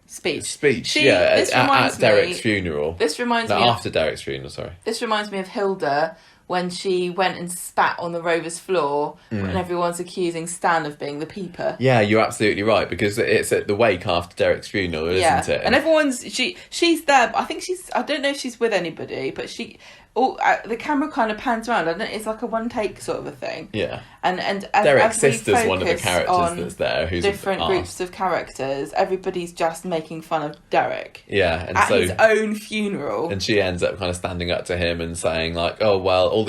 speech. At Derek's funeral. This reminds me after Derek's funeral, sorry. This reminds me of Hilda when she went and spat on the Rover's floor when everyone's accusing Stan of being the peeper. Yeah, you're absolutely right, because it's at the wake after Derek's funeral, isn't it? And everyone's she's there. But I don't know if she's with anybody, but the camera kind of pans around. I don't know, it's like a one take sort of a thing. Yeah. And Derek's as we sister's one of the focus characters on that's there, who's different groups of characters. Everybody's just making fun of Derek. Yeah, and at so his own funeral. And she ends up kind of standing up to him and saying like, "Oh well,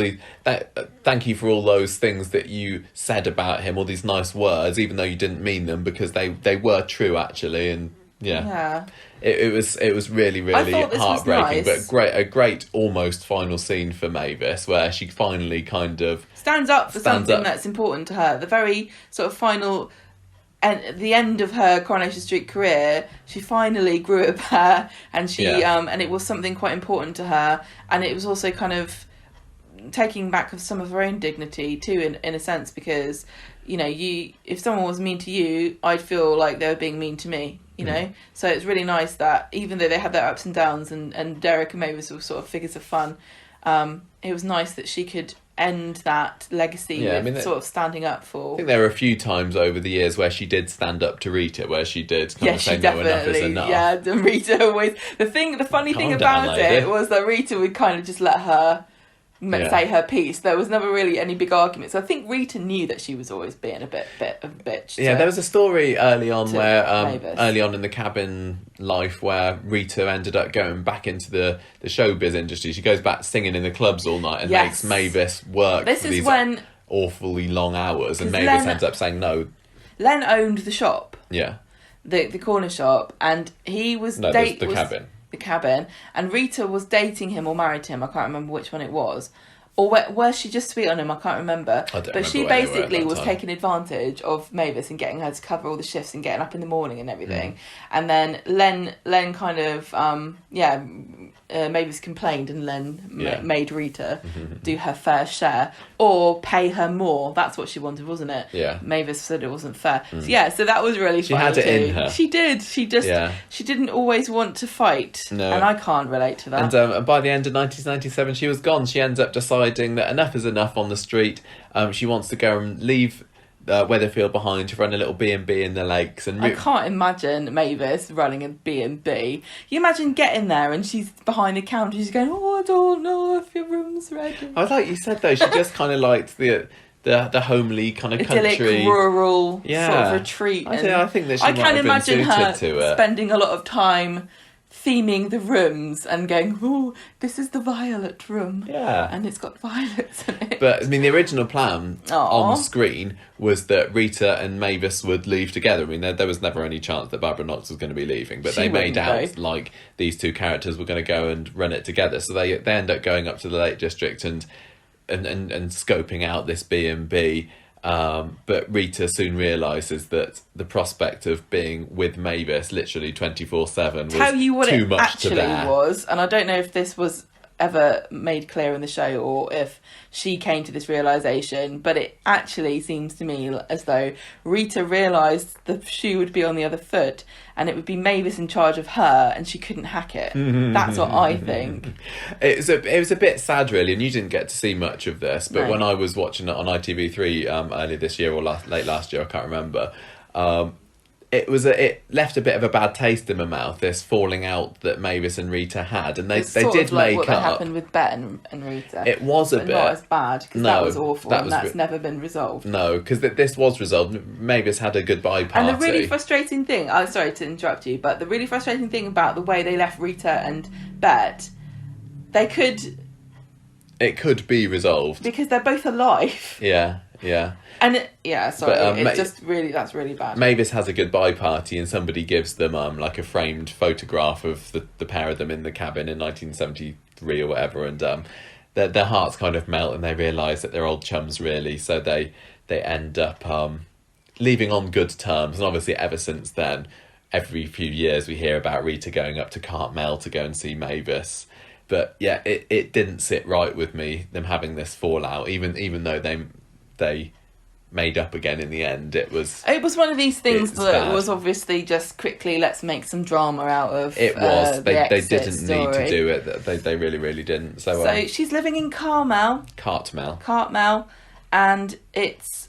thank you for all those things that you said about him, all these nice words, even though you didn't mean them, because they were true actually." And it was really, really heartbreaking, but a great almost final scene for Mavis, where she finally kind of stands up for something that's important to her. The very sort of final, and at the end of her Coronation Street career, she finally grew a pair, and and it was something quite important to her, and it was also kind of taking back of some of her own dignity too, in a sense, because if someone was mean to you, I'd feel like they were being mean to me. So it's really nice that even though they had their ups and downs, and Derek and Mavis were sort of figures of fun, it was nice that she could end that legacy with sort of standing up for. I think there were a few times over the years where she did stand up to Rita, where she did kind of say no, enough is enough. Yeah, and Rita always. The funny thing about it was that Rita would kind of just let her say her piece. There was never really any big arguments. I think Rita knew that she was always being a bit of a bitch. Yeah, there was a story early on where Mavis. early on in the Kabin life where Rita ended up going back into the showbiz industry. She goes back singing in the clubs all night and makes Mavis work for these awfully long hours, and Mavis ends up saying no. Len owned the shop. Yeah. The corner shop, and he was the Kabin. The Kabin, and Rita was dating him or married to him. I can't remember which one it was. Or was she just sweet on him? I can't remember. But she basically was taking advantage of Mavis and getting her to cover all the shifts and getting up in the morning and everything. And then Len kind of, Mavis complained, and Len made Rita do her fair share or pay her more. That's what she wanted, wasn't it? Yeah. Mavis said it wasn't fair. So so that was really funny. She had it in her. She did. She just she didn't always want to fight. No. And I can't relate to that. And by the end of 1997, she was gone. She ends up deciding that enough is enough on the street. She wants to go and leave Weatherfield behind to run a little B&B in the lakes. And I can't imagine Mavis running a B&B. You imagine getting there and she's behind the counter, she's going, "Oh, I don't know if your room's ready." I like you said though, she just kind of liked the homely kind of idyllic, country, rural sort of retreat. I think that she I might can have imagine been her suited to it. spending a lot of time theming the rooms and going, oh, this is the violet room. Yeah. And it's got violets in it. But, I mean, the original plan Aw. on screen was that Rita and Mavis would leave together. I mean, there was never any chance that Barbara Knox was going to be leaving, but She they made wouldn't, out though. like these two characters were going to go and run it together. So they end up going up to the Lake District and scoping out this B&B. But Rita soon realises that the prospect of being with Mavis literally 24/7 was Tell you what too it much to actually bear. was, and I don't know if this was ever made clear in the show or if she came to this realisation, but it actually seems to me as though Rita realised the shoe would be on the other foot and it would be Mavis in charge of her and she couldn't hack it. That's what I think. It was a bit sad, really, and you didn't get to see much of this, but No. when I was watching it on ITV3 earlier this year or late last year, I can't remember, it left a bit of a bad taste in my mouth, this falling out that Mavis and Rita had, and they It's did sort of like make what up. happened with Bet and Rita. It was a but bit. not as bad, because No, that was awful that and was that's re- never been resolved. No, because this was resolved. Mavis had a goodbye party. And the really frustrating thing, I'm sorry to interrupt you, but the really frustrating thing about the way they left Rita and Bet, it could be resolved. because they're both alive. Yeah. And that's really bad. Mavis has a goodbye party and somebody gives them like a framed photograph of the pair of them in the cabin in 1973 or whatever, and their hearts kind of melt and they realise that they're old chums, really, so they end up leaving on good terms. And obviously ever since then, every few years we hear about Rita going up to Cartmel to go and see Mavis. But yeah, it didn't sit right with me, them having this fallout, even though they made up again in the end. It was one of these things it's that bad. was obviously just quickly, let's make some drama out of It was. the They exit didn't story. need to do it. They really didn't. So, So she's living in Cartmel, and it's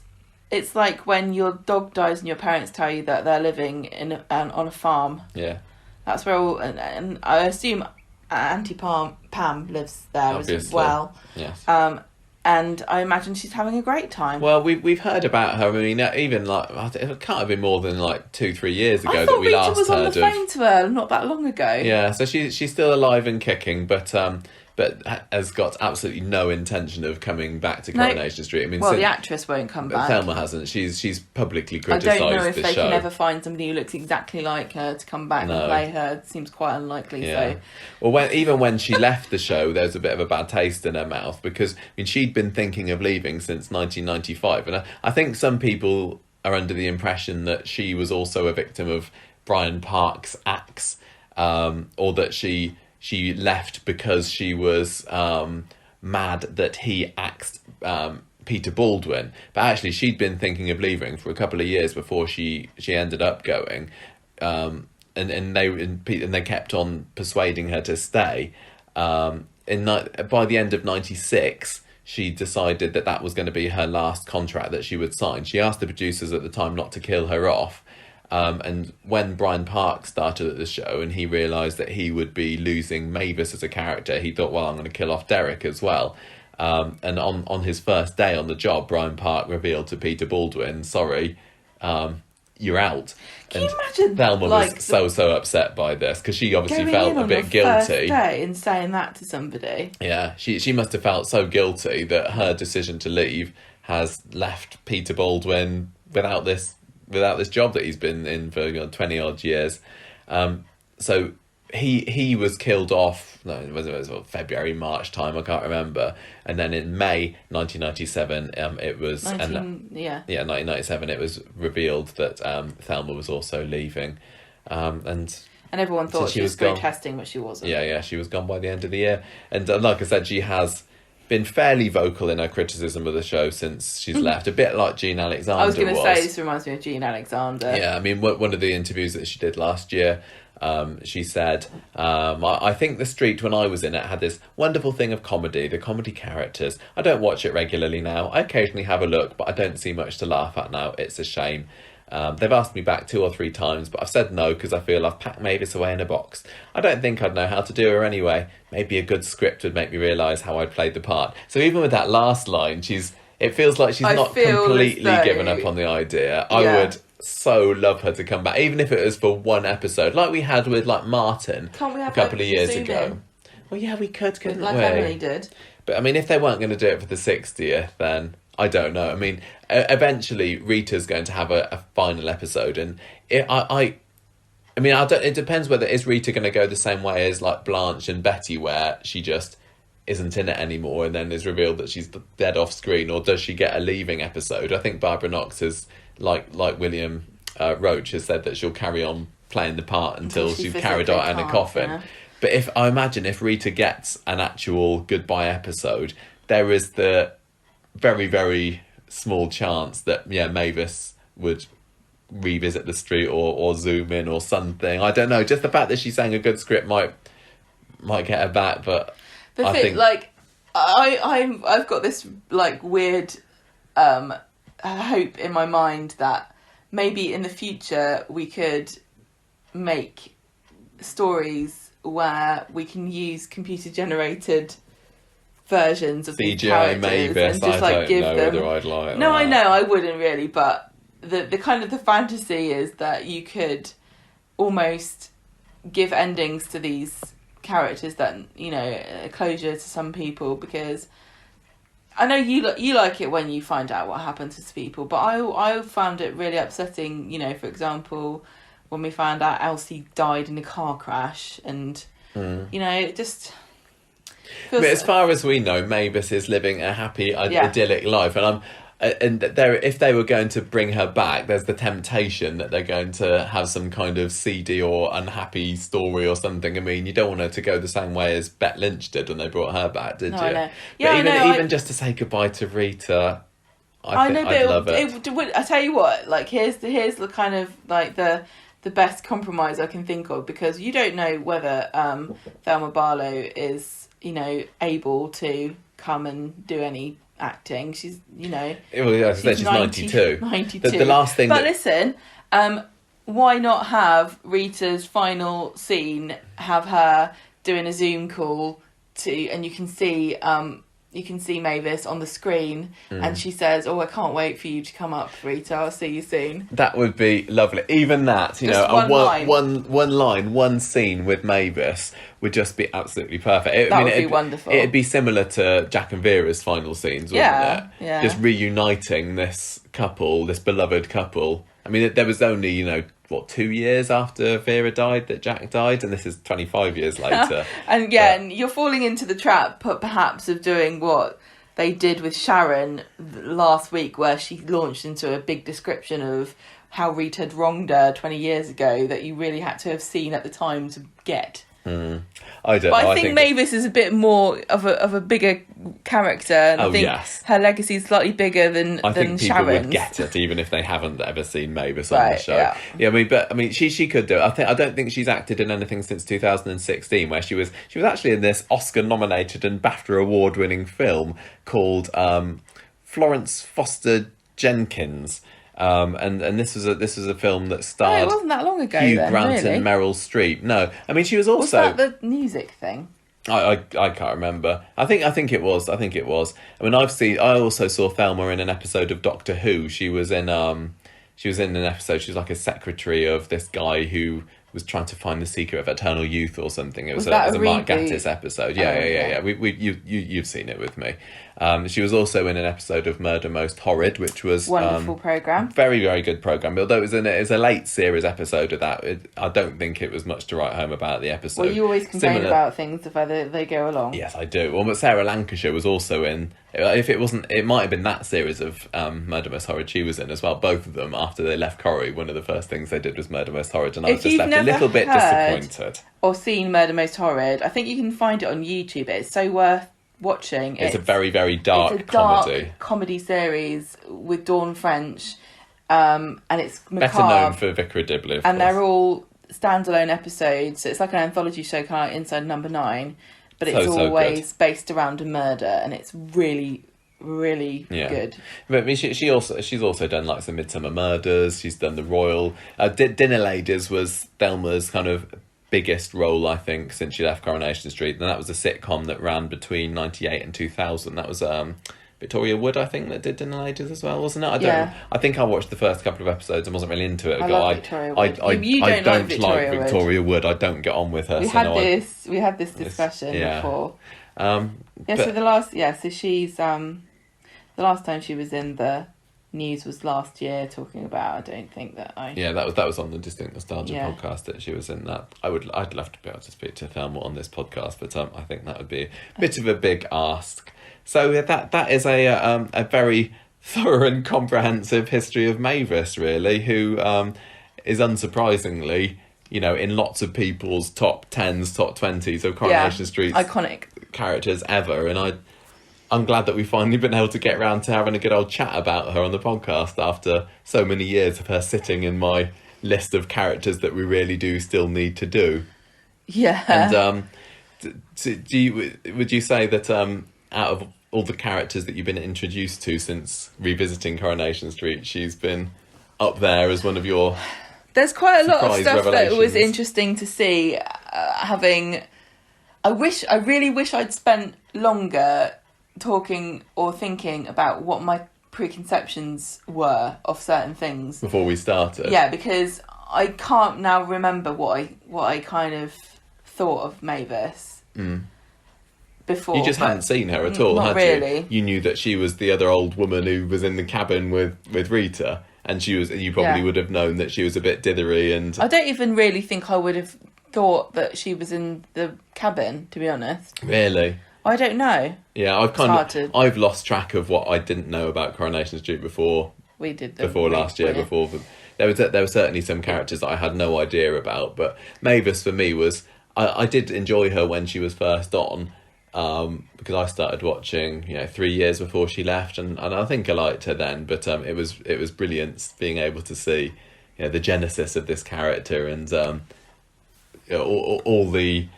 like when your dog dies and your parents tell you that they're living in on a farm. yeah, That's where all, and I assume Auntie Pam lives there as obviously. well. Yes. And I imagine she's having a great time. Well, we've heard about her. I mean, even like it can't have been more than like 2-3 years ago I that thought we Rita last was on heard the of. phone to her not that long ago. Yeah, so she's still alive and kicking, but has got absolutely no intention of coming back to Coronation Street. I mean, Well, the actress won't come back. Thelma hasn't. She's publicly I criticised don't know if the they show. can ever find somebody who looks exactly like her to come back No. and play her. It seems quite unlikely. Yeah. So Well, even when she left the show, there was a bit of a bad taste in her mouth because she'd been thinking of leaving since 1995, and I think some people are under the impression that she was also a victim of Brian Park's axe, or that she left because she was mad that he axed Peter Baldwin. But actually, she'd been thinking of leaving for a couple of years before she ended up going, and they kept on persuading her to stay. By the end of '96, she decided that was going to be her last contract that she would sign. She asked the producers at the time not to kill her off. And when Brian Park started at the show and he realised that he would be losing Mavis as a character, he thought, well, I'm going to kill off Derek as well. And on his first day on the job, Brian Park revealed to Peter Baldwin, sorry, you're out. can you imagine? Thelma was so upset by this because she obviously going felt in a on bit your first guilty. day and saying that to somebody. Yeah, she must have felt so guilty that her decision to leave has left Peter Baldwin without this job that he's been in for 20 odd years. So he was killed off. No, it was February, March time. I can't remember. And then in May 1997, it was 1997. It was revealed that Thelma was also leaving, and everyone thought so she was gone. protesting, but she wasn't. Yeah, she was gone by the end of the year. And like I said, she has been fairly vocal in her criticism of the show since she's left. A bit like Jean Alexander I was going to say, this reminds me of Jean Alexander. Yeah, I mean, one of the interviews that she did last year, she said, I think the street when I was in it had this wonderful thing of comedy, the comedy characters. I don't watch it regularly now. I occasionally have a look, but I don't see much to laugh at now. It's a shame. They've asked me back 2 or 3 times, but I've said no because I feel I've packed Mavis away in a box. I don't think I'd know how to do her anyway. Maybe a good script would make me realise how I'd played the part. So even with that last line, she's It feels like she's I not feel completely as though- given up on the idea. I Yeah. would so love her to come back, even if it was for one episode, like we had with like Martin Can't we have a couple like, of years zoom ago. in? Well, yeah, we could, couldn't Like we? Emily did. But I mean, if they weren't going to do it for the 60th, then I don't know. I mean, eventually Rita's going to have a final episode, and I mean, I don't. It depends whether is Rita going to go the same way as like Blanche and Betty, where she just isn't in it anymore, and then is revealed that she's dead off screen, or does she get a leaving episode? I think Barbara Knox has, like William Roach has said, that she'll carry on playing the part until she's carried physically out in a can't, coffin. yeah. But if Rita gets an actual goodbye episode, there is the very, very small chance that Mavis would revisit the street or zoom in or something. I don't know. Just the fact that she's saying a good script might get her back, but The thing, like, I've got this like weird hope in my mind that maybe in the future we could make stories where we can use computer generated versions of these CGI characters Mavis. and just I like don't give know them. whether I'd like No, that. I know I wouldn't really, but the kind of the fantasy is that you could almost give endings to these characters that, you know, closure to some people, because I know you like it when you find out what happened to people, but I found it really upsetting, you know, for example, when we found out Elsie died in a car crash, and you know, it just feels... But as far as we know, Mavis is living a happy, idyllic life, and if they were going to bring her back, there's the temptation that they're going to have some kind of seedy or unhappy story or something. I mean, you don't want her to go the same way as Bet Lynch did when they brought her back, did you? I know. Yeah, but even just to say goodbye to Rita, I'd love it. I tell you what, like here's the kind of like the best compromise I can think of, because you don't know whether Thelma Barlow is, you know, able to come and do any acting. She's, you know, she's 92. 92. The last thing. But listen, why not have Rita's final scene, have her doing a Zoom call and you can see Mavis on the screen, and she says, "Oh, I can't wait for you to come up, Rita. I'll see you soon." That would be lovely. Even that, you Just know, one line. one scene with Mavis would just be absolutely perfect. That would be wonderful. It'd be similar to Jack and Vera's final scenes, wouldn't it? Yeah. Just reuniting this couple, this beloved couple. I mean, there was only, you know, 2 years after Vera died that Jack died, and this is 25 years later. And and you're falling into the trap, perhaps, of doing what they did with Sharon last week, where she launched into a big description of how Rita had wronged her 20 years ago, that you really had to have seen at the time to get. I don't know. But I think Mavis is a bit more of a bigger character, and I think her legacy is slightly bigger than I think people Sharon's. would get it even if they haven't ever seen Mavis on the show. Yeah, I mean, she could do it. I don't think she's acted in anything since 2016, where she was actually in this Oscar-nominated and BAFTA award-winning film called Florence Foster Jenkins. And this was a film that starred it wasn't that long ago. Hugh Grant really. and Meryl Streep. No, I mean she was also. Was that the music thing? I can't remember. I think it was. I mean, I also saw Thelma in an episode of Doctor Who. She was in an episode. She was like a secretary of this guy who was trying to find the secret of eternal youth or something. It was a Mark Gatiss episode. Yeah. You've seen it with me. She was also in an episode of Murder Most Horrid, which was wonderful program. Very, very good program. Although it was a late series episode of that, I don't think it was much to write home about the episode. Well, you always complain about things if they go along. Yes, I do. Well, but Sarah Lancashire was also in. If it wasn't, it might have been that series of Murder Most Horrid she was in as well. Both of them, after they left Corrie, one of the first things they did was Murder Most Horrid, and I was just left a little bit disappointed. Or seen Murder Most Horrid, I think you can find it on YouTube. It's so worth watching. It's a very, very dark comedy series with Dawn French, and it's macabre. Better known for Vicar of Dibley, of course. They're all standalone episodes. So it's like an anthology show, kind of like Inside Number 9, but it's always based around a murder, and it's really, really good. But I mean, she's also done like some Midsummer Murders. She's done The Royal. Dinner Ladies was Thelma's kind of biggest role, I think, since she left Coronation Street, and that was a sitcom that ran between 98 and 2000. That was Victoria Wood, I think, that did Dinner Ladies as well, wasn't it? I don't. Yeah. I think I watched the first couple of episodes and wasn't really into it. I love Victoria Wood. You I don't don't like like Victoria Wood. I don't get on with her. We had this discussion before. So she's the last time she was in the news was last year, talking about. I don't think that that was on the Distinct Nostalgia podcast that she was in that. I'd love to be able to speak to Thelma on this podcast, but I think that would be a bit of a big ask. So that is a very thorough and comprehensive history of Mavis, really, who is unsurprisingly, in lots of people's top 10s, top 20s of Coronation Street's iconic characters ever, and I'm glad that we've finally been able to get round to having a good old chat about her on the podcast after so many years of her sitting in my list of characters that we really do still need to do. Yeah. And would you say that out of all the characters that you've been introduced to since revisiting Coronation Street, she's been up there as one of your There's quite a lot of stuff revelations? That was interesting to see. I really wish I'd spent longer talking or thinking about what my preconceptions were of certain things before we started. Yeah, because I can't now remember what I kind of thought of Mavis before. You just hadn't seen her at all, not had really. You knew that she was the other old woman who was in the cabin with Rita, and you probably would have known that she was a bit dithery. And I don't even really think I would have thought that she was in the cabin, to be honest. Really? I don't know. Yeah, I've lost track of what I didn't know about Coronation Street before. We did last year. There were certainly some characters that I had no idea about, but Mavis for me was I did enjoy her when she was first on, because I started watching 3 years before she left, and I think I liked her then. But it was brilliant being able to see the genesis of this character and all the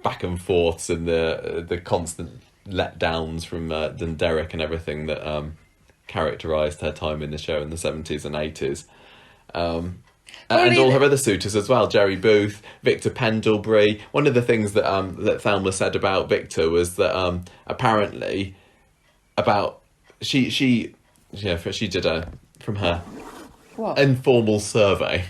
back and forths and the constant letdowns from Derek and everything that characterised her time in the show in the 70s and 80s. And all her other suitors as well, Jerry Booth, Victor Pendlebury. One of the things that Thelma said about Victor was that apparently she did from her informal survey,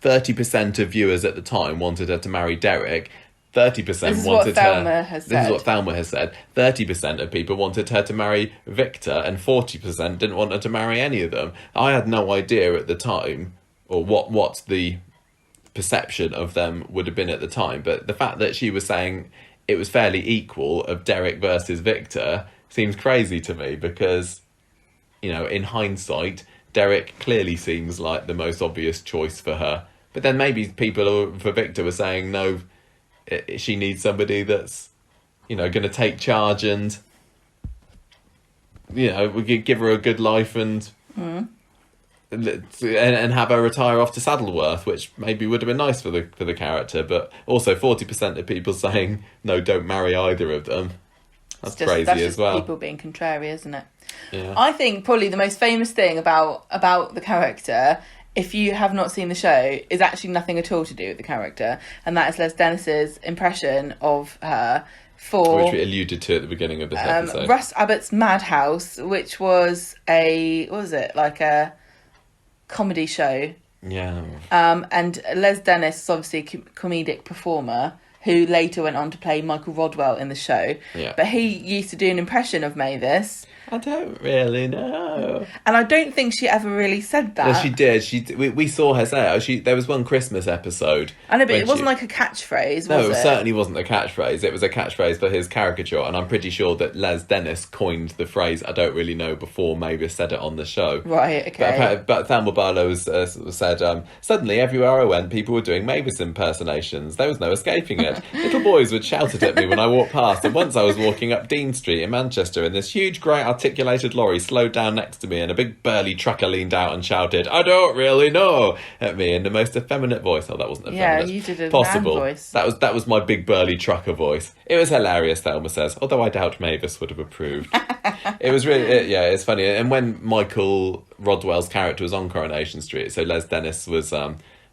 30% of viewers at the time wanted her to marry Derek. 30% wanted her. This is what Thelma has said. 30% of people wanted her to marry Victor, and 40% didn't want her to marry any of them. I had no idea at the time, or what the perception of them would have been at the time. But the fact that she was saying it was fairly equal of Derek versus Victor seems crazy to me, because, in hindsight, Derek clearly seems like the most obvious choice for her. But then maybe people for Victor were saying no. She needs somebody that's, going to take charge and, we could give her a good life and have her retire off to Saddleworth, which maybe would have been nice for the character. But also 40% of people saying no, don't marry either of them. That's crazy as well. People being contrary, isn't it? Yeah. I think probably the most famous thing about the character, if you have not seen the show, is actually nothing at all to do with the character, and that is Les Dennis's impression of her which we alluded to at the beginning of this episode. Russ Abbott's Madhouse, which was like a comedy show. Yeah. And Les Dennis is obviously a comedic performer who later went on to play Michael Rodwell in the show. Yeah. But he used to do an impression of Mavis. I don't really know. And I don't think she ever really said that. No, she did. We saw her say it. There was one Christmas episode. I know, but it wasn't like a catchphrase, was it? No, it certainly wasn't a catchphrase. It was a catchphrase for his caricature, and I'm pretty sure that Les Dennis coined the phrase, I don't really know, before Mavis said it on the show. Right, okay. But Thelma Barlow said, suddenly everywhere I went, people were doing Mavis impersonations. There was no escaping it. Little boys would shout it at me when I walked past, and once I was walking up Dean Street in Manchester, and this huge, great articulated lorry slowed down next to me, and a big burly trucker leaned out and shouted, I don't really know, at me in the most effeminate voice. Oh, that wasn't effeminate. Yeah, you did a possible man voice. That was my big burly trucker voice. It was hilarious, Thelma says, although I doubt Mavis would have approved. It was really, it's funny. And when Michael Rodwell's character was on Coronation Street, so Les Dennis was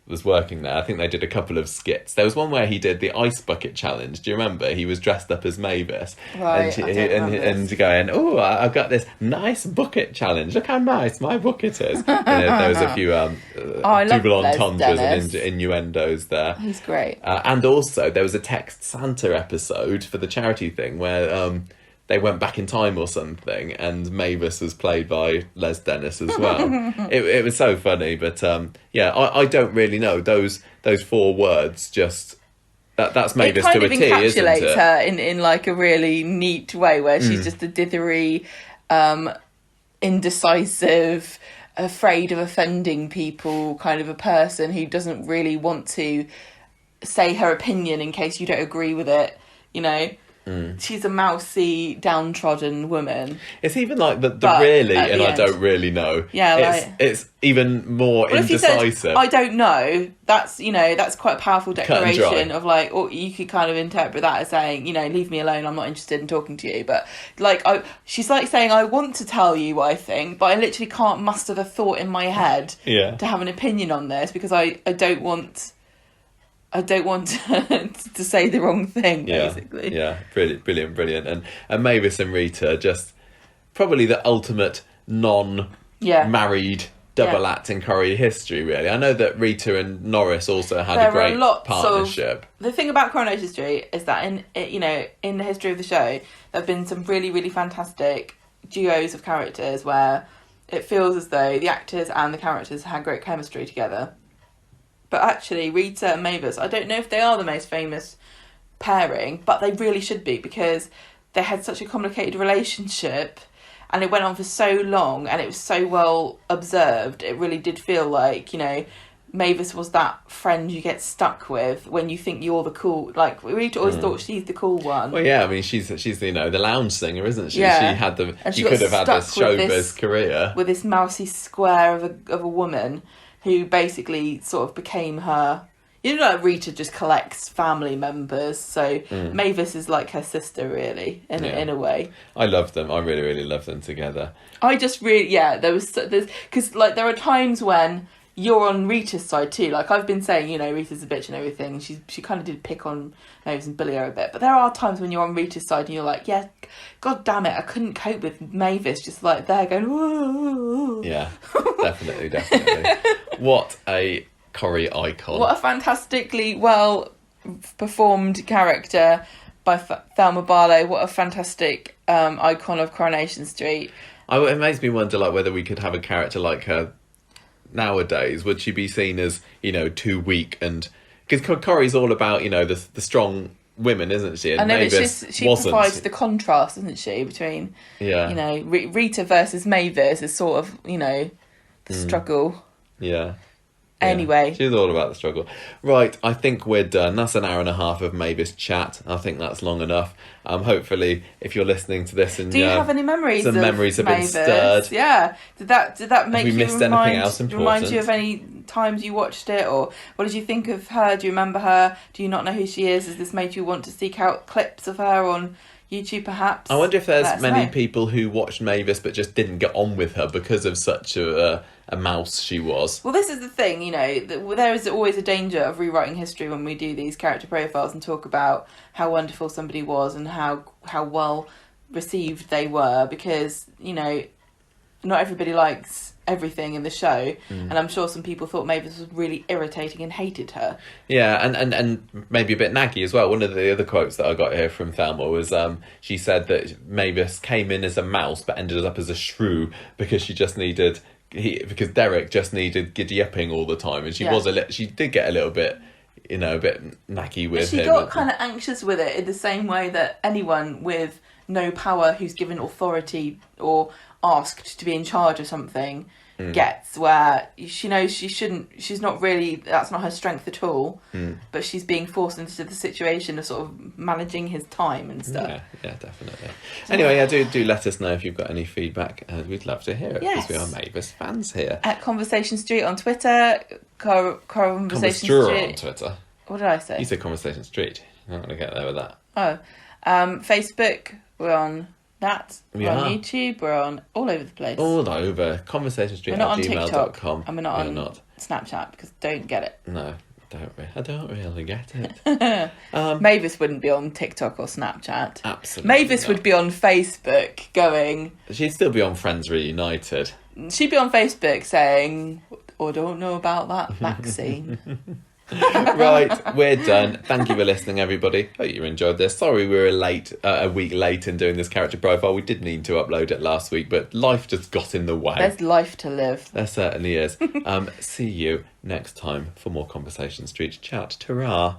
was working there, I think they did a couple of skits. There was one where he did the ice bucket challenge. Do you remember? He was dressed up as Mavis, Right, and going, "Oh, I've got this nice bucket challenge. Look how nice my bucket is." And there was a few double entendres and innuendos there. He's great. And also there was a Text Santa episode for the charity thing where they went back in time or something, and Mavis was played by Les Dennis as well. It was so funny, but I don't really know those 4 words. Just that's Mavis to a T, isn't it? It kind of encapsulates her in like a really neat way, where she's just a dithery, indecisive, afraid of offending people, kind of a person who doesn't really want to say her opinion in case you don't agree with it, you know. She's a mousy, downtrodden woman. It's even like the really, and I don't really know. Yeah, it's even more indecisive. If you said, I don't know, that's quite a powerful declaration of like, or you could kind of interpret that as saying, leave me alone, I'm not interested in talking to you. But like, she's like saying, I want to tell you what I think, but I literally can't muster the thought in my head to have an opinion on this, because I don't want to say the wrong thing, basically. Yeah, brilliant. And Mavis and Rita, just probably the ultimate non-married double act in Corrie history, really. I know that Rita and Norris also had a great partnership. The thing about Coronation Street is that in the history of the show, there have been some really, really fantastic duos of characters where it feels as though the actors and the characters had great chemistry together. But actually, Rita and Mavis, I don't know if they are the most famous pairing, but they really should be, because they had such a complicated relationship and it went on for so long and it was so well observed. It really did feel like, Mavis was that friend you get stuck with when you think you're the cool... Like, Rita always thought she's the cool one. Well, yeah, I mean, she's the lounge singer, isn't she? Yeah. She could have had this showbiz career. With this mousy square of a woman who basically sort of became her... like Rita just collects family members, so Mavis is like her sister, really, in a way. I love them. I really, really love them together. I just really... Yeah, because, like, there are times when you're on Rita's side too. Like, I've been saying, Rita's a bitch and everything. She kind of did pick on Mavis and bully her a bit. But there are times when you're on Rita's side and you're like, yeah, God damn it, I couldn't cope with Mavis just like there going, whoa. Yeah, definitely. What a Corrie icon. What a fantastically well performed character by Thelma Barlow. What a fantastic icon of Coronation Street. It makes me wonder, like, whether we could have a character like her nowadays. Would she be seen as, too weak? And because Corrie's all about, the strong women, isn't she? And Mavis she provides the contrast, isn't she, between Rita versus Mavis is sort of the struggle. Yeah. Anyway, she's all about the struggle. Right, I think we're done. That's an hour and a half of Mavis chat. I think that's long enough. Hopefully, if you're listening to this, and do you have any memories? Some memories have been stirred. Yeah. Did that make you remind you of any times you watched it, or what did you think of her? Do you remember her? Do you not know who she is? Has this made you want to seek out clips of her on YouTube, perhaps? I wonder if there's many people who watched Mavis but just didn't get on with her because of such a mouse she was. Well, this is the thing, there is always a danger of rewriting history when we do these character profiles and talk about how wonderful somebody was and how well received they were, because, not everybody likes everything in the show, and I'm sure some people thought Mavis was really irritating and hated her. Yeah, and maybe a bit naggy as well. One of the other quotes that I got here from Thelma was she said that Mavis came in as a mouse but ended up as a shrew because she just needed... because Derek just needed giddy-upping all the time, and she did get a little bit, a bit naggy with him. She got kind of anxious with it in the same way that anyone with no power who's given authority or asked to be in charge of something gets, where she knows she's not really, that's not her strength at all, but she's being forced into the situation of sort of managing his time and stuff. Yeah, definitely. Anyway, do let us know if you've got any feedback. We'd love to hear it, because we are Mavis fans here. At Conversation Street on Twitter, Conversation Street on Twitter. What did I say? You said Conversation Street. I'm not going to get there with that. Oh, Facebook, we're on that. We're on YouTube. We're on all over the place. All over. Conversation Street at gmail.com. And we're not on Snapchat because I don't get it. No, I don't really get it. Mavis wouldn't be on TikTok or Snapchat. Absolutely Mavis not. would be on Facebook going... She'd still be on Friends Reunited. She'd be on Facebook saying, I don't know about that vaccine. Right, we're done. Thank you for listening, everybody. Hope you enjoyed this. Sorry we were a week late in doing this character profile. We did need to upload it last week, but life just got in the way. There's life to live. There certainly is. See you next time for more Conversation Street chat. Ta-ra.